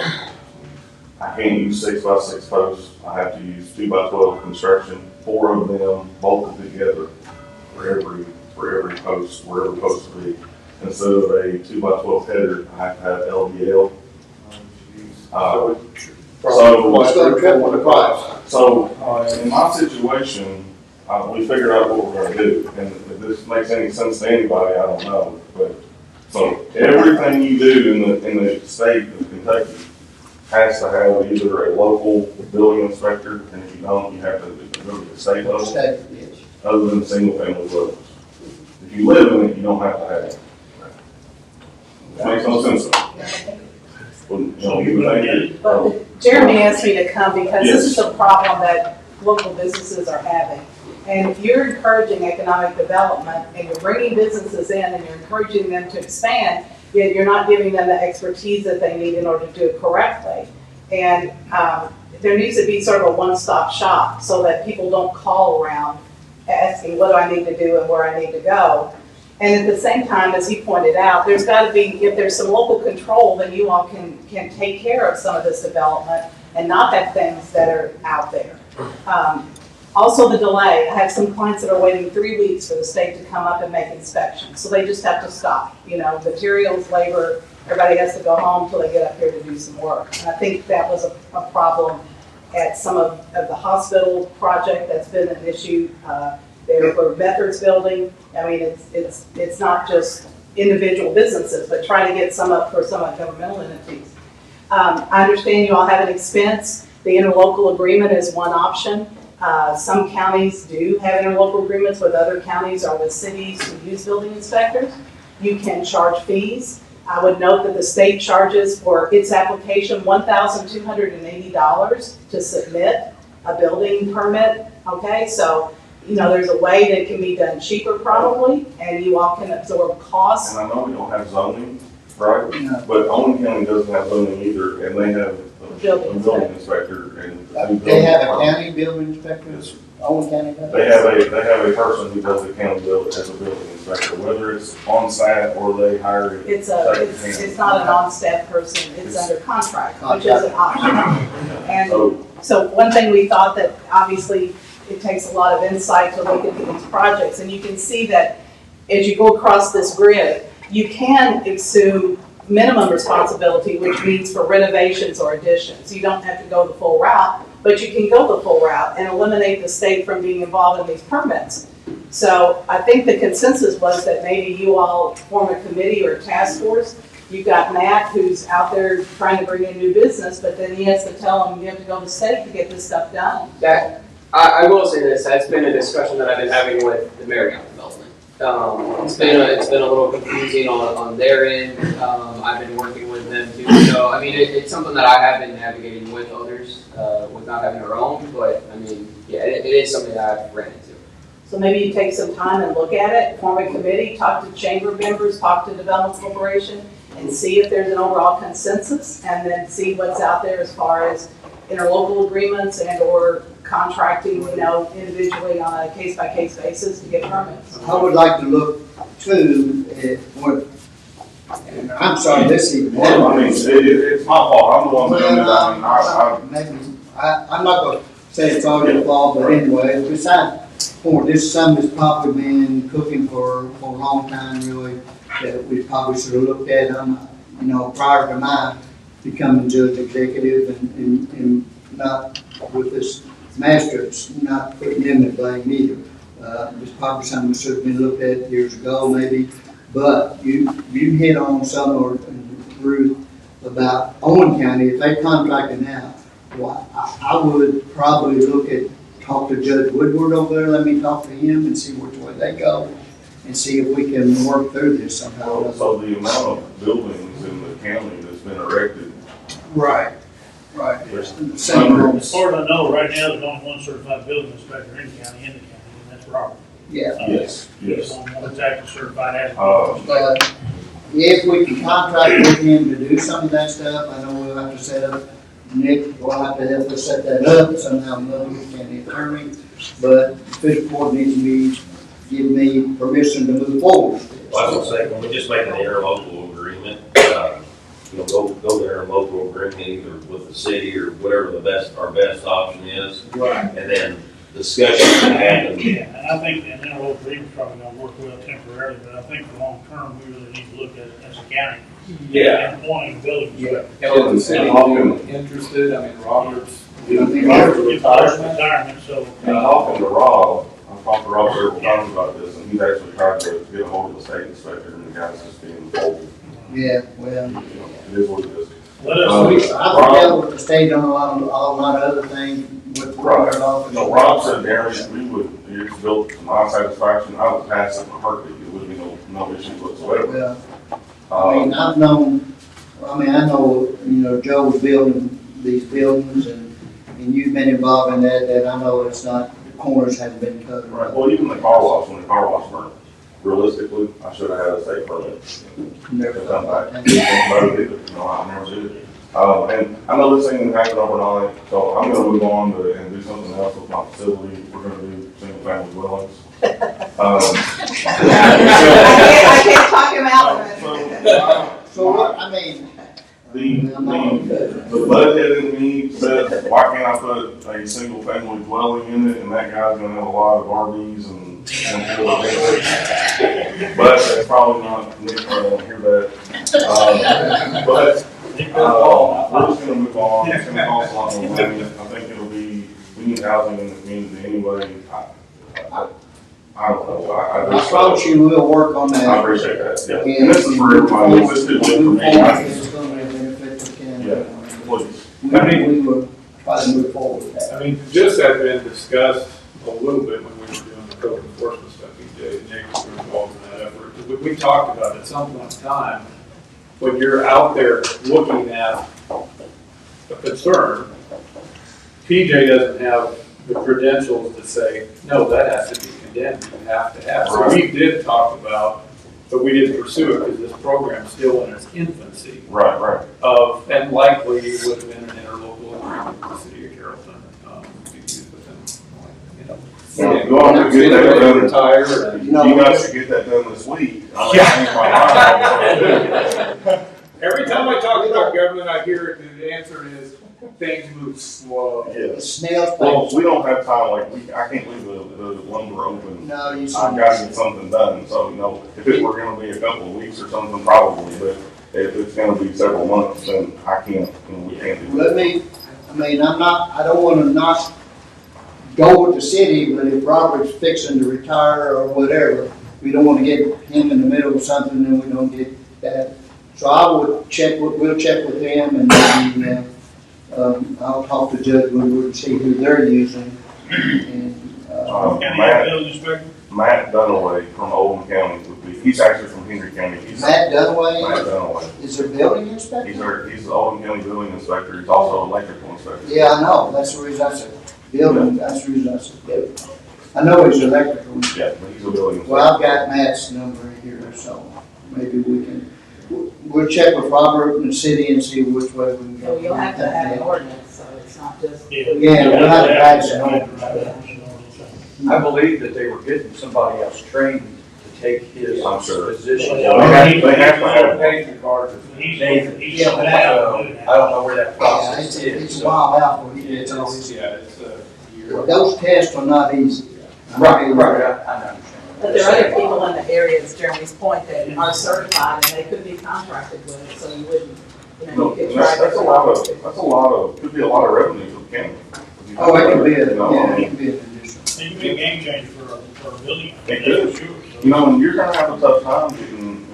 I can't use 6x6 posts. I have to use 2x12 construction, 4 of them bolted together for every post, wherever post will be. Instead of a 2x12 header, I have to have LVL. So in my situation, we figured out what we're going to do, and if this makes any sense to anybody, I don't know. But so everything you do in the state of Kentucky has to have either a local building inspector, and if you don't, you have to go to the state level. Other than single family dwellings. If you live in it, you don't have to have it. It makes no sense. But Jeremy asked me to come because this is a problem that local businesses are having. And if you're encouraging economic development and you're bringing businesses in and you're encouraging them to expand, yet you're not giving them the expertise that they need in order to do it correctly. And there needs to be sort of a one-stop shop so that people don't call around asking what do I need to do and where I need to go. And at the same time, as he pointed out, there's got to be, if there's some local control, then you all can take care of some of this development and not have things that are out there. Also the delay. I have some clients that are waiting 3 weeks for the state to come up and make inspections. So they just have to stop. You know, materials, labor, everybody has to go home until they get up here to do some work. And I think that was a problem at some of the hospital project. That's been an issue there for Bedford's building. I mean, it's not just individual businesses, but trying to get some up for some of the governmental entities. I understand you all have an expense. The interlocal agreement is one option. Some counties do have interlocal agreements with other counties or with cities who use building inspectors. You can charge fees. I would note that the state charges for its application $1,280 to submit a building permit. Okay, so you know there's a way that it can be done cheaper probably, and you all can absorb costs. And I know we don't have zoning, right? No. But Owen County doesn't have zoning either, and they have a building inspector. And they have a county building inspector. Owen County does. They have a person who does the county building as a building inspector, whether it's on staff or they hire it. It's not an on-staff person. It's under contract, which is an option. And so one thing we thought that obviously it takes a lot of insight to look into these projects, and you can see that as you go across this grid, you can assume minimum responsibility, which means for renovations or additions. You don't have to go the full route, but you can go the full route and eliminate the state from being involved in these permits. So I think the consensus was that maybe you all form a committee or a task force. You've got Matt who's out there trying to bring in new business, but then he has to tell them you have to go to the state to get this stuff done. I will say this, that's been a discussion that I've been having with the Marriott development. It's been a little confusing on their end. I've been working with them too. So I mean, it's something that I have been navigating with others, with not having our own. But I mean, yeah, it is something that I've ran into. So maybe you take some time and look at it, form a committee, talk to chamber members, talk to Development Corporation, and see if there's an overall consensus, and then see what's out there as far as interlocal agreements and or contracting, you know, individually on a case-by-case basis to get permits. I would like to look too at what, and I'm sorry, this is more. I mean, it's my fault. I'm the one doing it. I'm not going to say it's all your fault, but anyway, besides, this is something that's probably been cooking for a long time, really, that we probably should have looked at, you know, prior to my becoming judge executive and not with this master's, not putting them to blame either. It's probably something that should have been looked at years ago, maybe. But you hit on some, or Ruth, about Owen County. If they contracted now, well, I would probably talk to Judge Woodward over there. Let me talk to him and see which way they go. and see if we can work through this somehow. So the amount of buildings in the county that's been erected. Right, right. As far as I know, right now, there's only one certified building inspector in the county, and that's Robert. Yeah. Yes, He's the only one that's actually certified as. But if we can contract with him to do some of that stuff, I know we'll have to set up, Nick will have to help us set that up somehow, we can the attorney, but the fiscal court needs to give me permission to move forward. Well, I was gonna say, when we just make an interlocal agreement, go there and local agreement either with the city or whatever our best option is. Right. And then discussion can happen. Yeah, and I think an interlocal agreement's probably gonna work well temporarily, but I think for long term, we really need to look at it as a county. Yeah. And wanting buildings. Yeah. And the city interested, I mean, Robert's. Retirement, so. And talking to Rob, I've talked to Rob several times about this, and he's actually tried to get a hold of the state inspector, and the guy's just being told. Yeah, well. It is what it is. I've dealt with the state on a lot of other things with. Right. No, Rob said, Darren, we would, it's built to my satisfaction, I would pass it in a heartbeat, it would be no issue whatsoever. I know, Joe's building these buildings and you've been involved in that I know it's not, the corners haven't been cut. Right, well, even the car wash, when the car wash burned, realistically, I should have had a state permit. Never come back. I never did. And I know this ain't gonna happen overnight, so I'm gonna move on and do something else with my facility. We're gonna do single family dwellings. I can't talk him out of it. So what, I mean. The budget in me says, why can't I put a single family dwelling in it, and that guy's gonna have a lot of RVs and but that's probably not, Nick probably won't hear that. But we're just gonna move on, it's gonna cost a lot more money, I think we need housing in the community anyway. I don't know, I promise you we'll work on that. I appreciate that, yeah. And this is for everybody, this is good for me. It's gonna be a benefit to the county. Yeah, please. We will try to move forward with that. I mean, just had been discussed a little bit when we were doing the code enforcement stuff, EJ and Nick were involved in that effort. We talked about at some point in time, when you're out there looking at a concern, PJ doesn't have the credentials to say, no, that has to be condemned, you have to have. So we did talk about, but we didn't pursue it because this program's still in its infancy. Right. And likely within an interlocal agreement with the city of Carrollton, to be used within, Yeah, go on and get that done. Retire. You guys should get that done this week. Every time I talk about government, I hear it, the answer is things move slow. Well, we don't have time, I can't leave the lumber open. No, I've got to get something done, so, if it were gonna be a couple of weeks or something, probably, but if it's gonna be several months, then I can't, we can't do that. I don't wanna not go with the city, but if Robert's fixing to retire or whatever, we don't wanna get him in the middle of something and we don't get that. So we'll check with him and then, I'll talk to Judge Woodward and see who they're using. And, Matt Dunaway from Oldham County would be, he's actually from Henry County. Matt Dunaway? Matt Dunaway. Is there building inspector? He's the Oldham County building inspector, he's also electrical inspector. Yeah, I know, that's the reason I said building, that's the reason I said building. I know he's electrical. Yeah, but he's a building inspector. Well, I've got Matt's number here, so maybe we'll check with Robert and the city and see which way we can go. So you'll have to have an ordinance, so it's not just. Yeah, we'll have to pass an ordinance. I believe that they were getting somebody else trained to take his I'm sure. position. They have to have Pay the card. Nathan. So, I don't know where that process is. It's a while out for he gets all this. It's a year. Those tests are not easy. Right, I know. But there are other people in the area, as Jeremy's point, that are certified and they could be contracted with, so you wouldn't, you could try. That's a lot of, could be a lot of revenue for the county. Oh, it can be it can be an addition. It could be a game changer for a building. It could. And you're gonna have a tough time getting,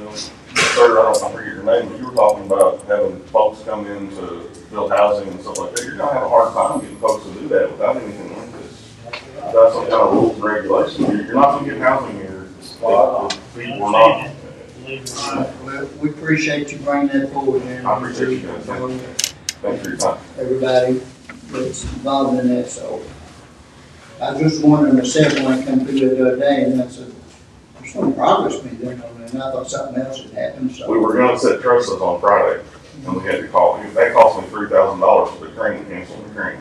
sir, I don't forget your name, but you were talking about having folks come in to build housing and stuff like that. You're gonna have a hard time getting folks to do that without anything like this. Without some kind of rules and regulations, you're not gonna get housing here. people are not. Well, we appreciate you bringing that forward, man. I appreciate you guys. Thanks for your time. Everybody that's involved in that, so. I was just wondering myself when I come through the other day, and I said, there's some progress being done on that, and I thought something else had happened, so. We were gonna set trusses on Friday, and we had to call, that cost me $3,000 for the crane, canceling the crane.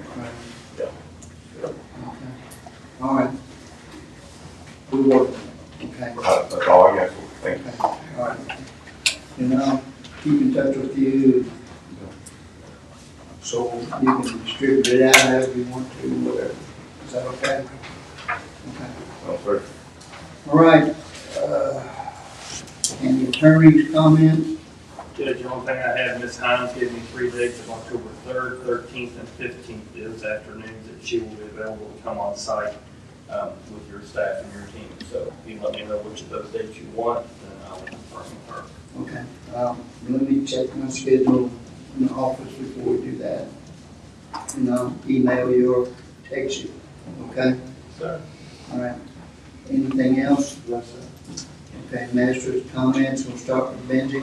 Yeah. All right. We work, okay. That's all I got for you. Thank you. All right. And I'll keep in touch with you, so you can distribute it out however you want to, whatever. Is that okay? Okay. That's fair. All right. Any attorney's comments? Judge, the only thing I have, Ms. Hines gave me 3 dates of October 3rd, 13th, and 15th is afternoons that she will be available to come on site with your staff and your team. So if you let me know which of those dates you want, then I'll confirm with her. Okay. Let me check my schedule in the office before we do that. And I'll email you or text you. Okay? Sir. All right. Anything else? Yes, sir. Okay, master's comments, we'll start with Benji.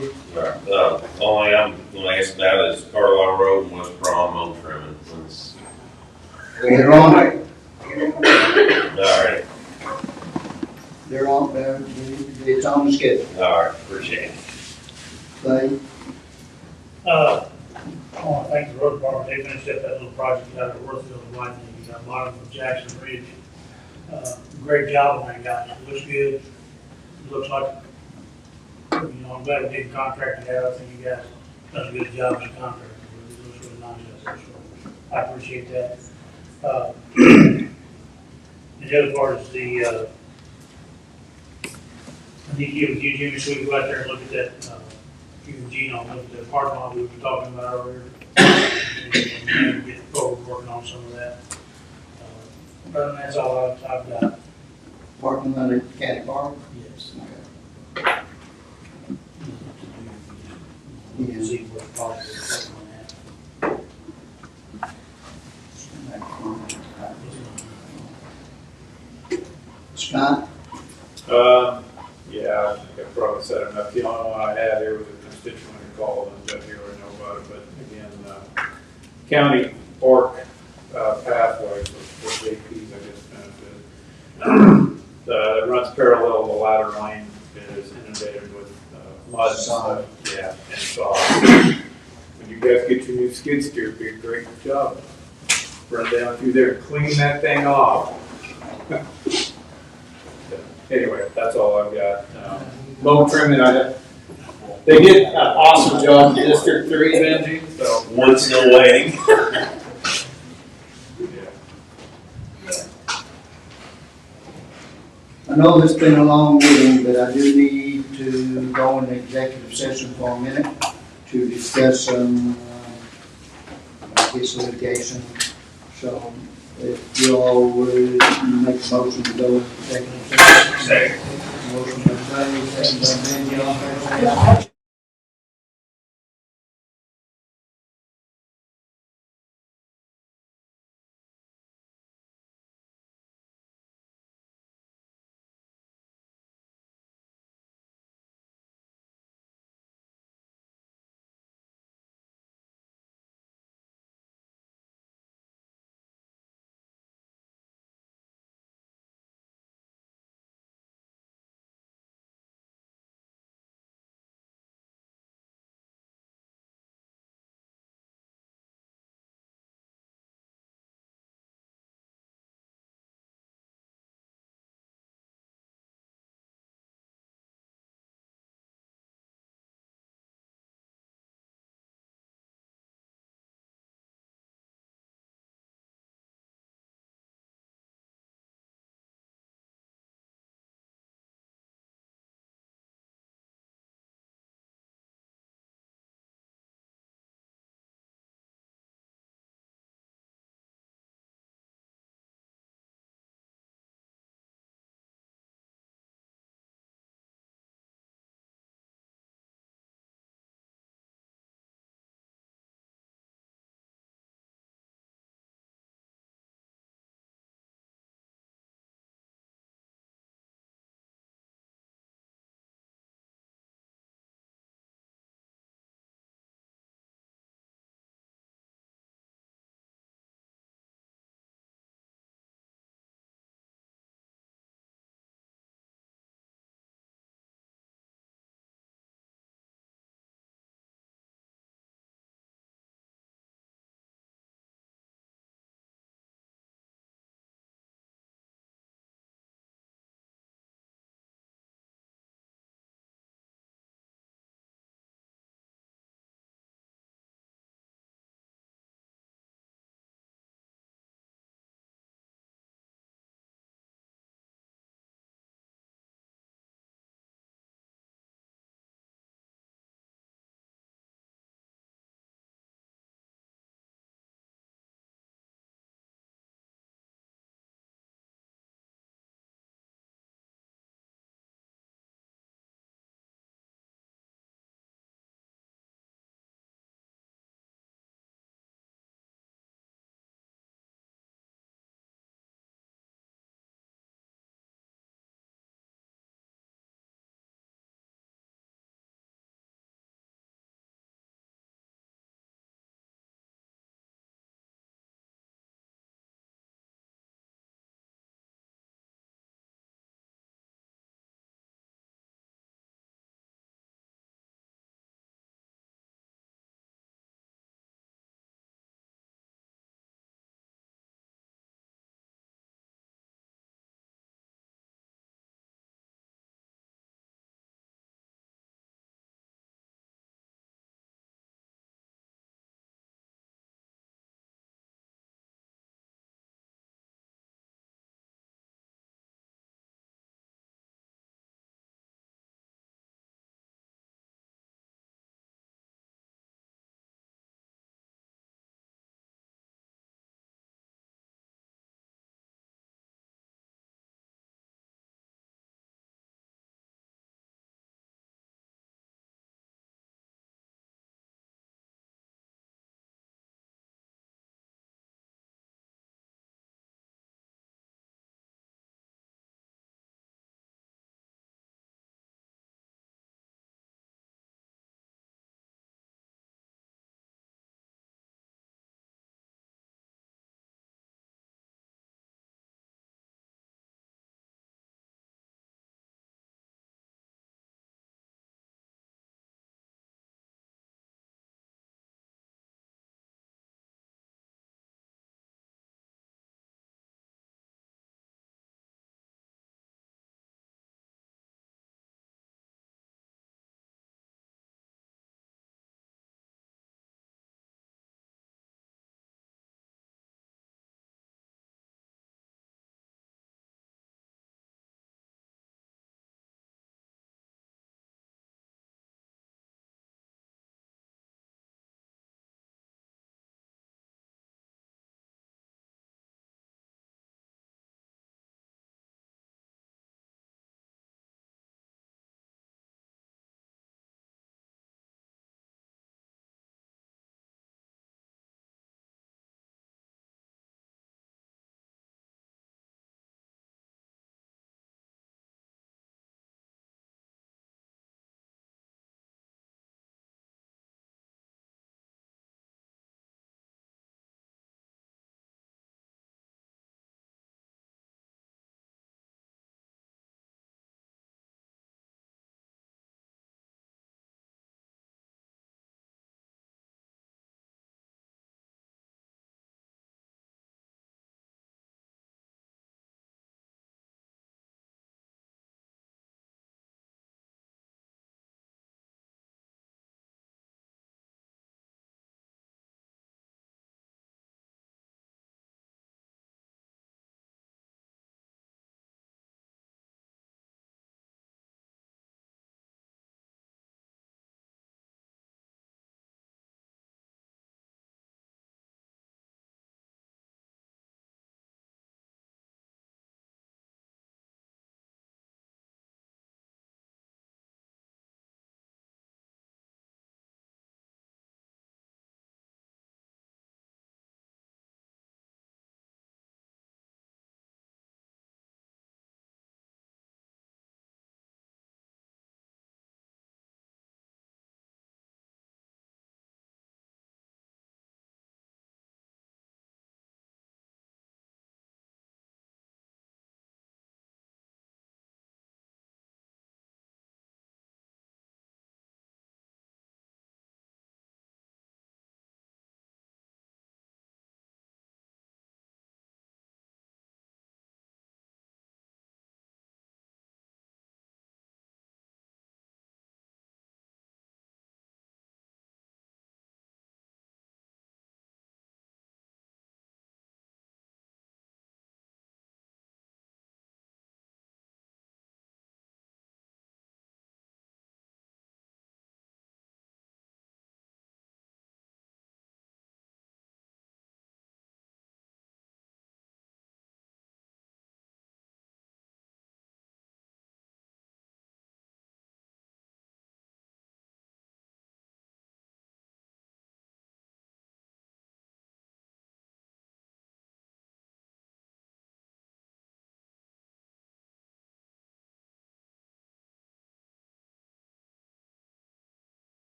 Only I'm gonna ask about is Carroll Road and West Brom home trimming. They're on it. All right, They're on there. It's on the schedule. all right, appreciate it. Clay? I want to thank the road department, they finished up that little project out at Worthville, and widening, that bottom of Jackson Ridge. Great job on that, guys, it looks good, it looks like, I'm glad we didn't contract it out, I think you guys done a good job as a contractor, it looks really nice, so I appreciate that. And the other part is the, I think you and Jimmy, so we can go out there and look at that, you and Gino, look at the parking lot we were talking about earlier. And get forward working on some of that. But that's all I've got. Parking lot at Caddy Park? Yes. Okay. You can see what the cost is on that. Scott? Yeah, I think I probably said enough. The only one I had here was a constituent who called, and Jeff, you already know about it, but again, county park pathway for JPs, I guess, benefit. It runs parallel to the ladder lane. It is inundated with mud and stuff. Yeah, and so when you guys get your new skid steer, it'd be a great job. Run down through there and clean that thing off. Anyway, that's all I've got. Mow trimming, they did an awesome job in District 3, Benji, so. One still waiting. I know this has been a long meeting, but I do need to go in executive session for a minute to discuss some, litigation. So if you all would make a motion to go in executive session. Motion by Clay, second by Benji, all in favor, say aye.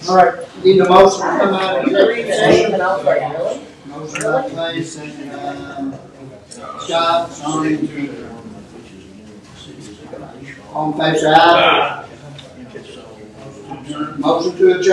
All right, need a motion to come out of executive session? And I was like, really? Motion by Clay, second, Scott, sorry. All in favor, say aye. Motion to adjourn.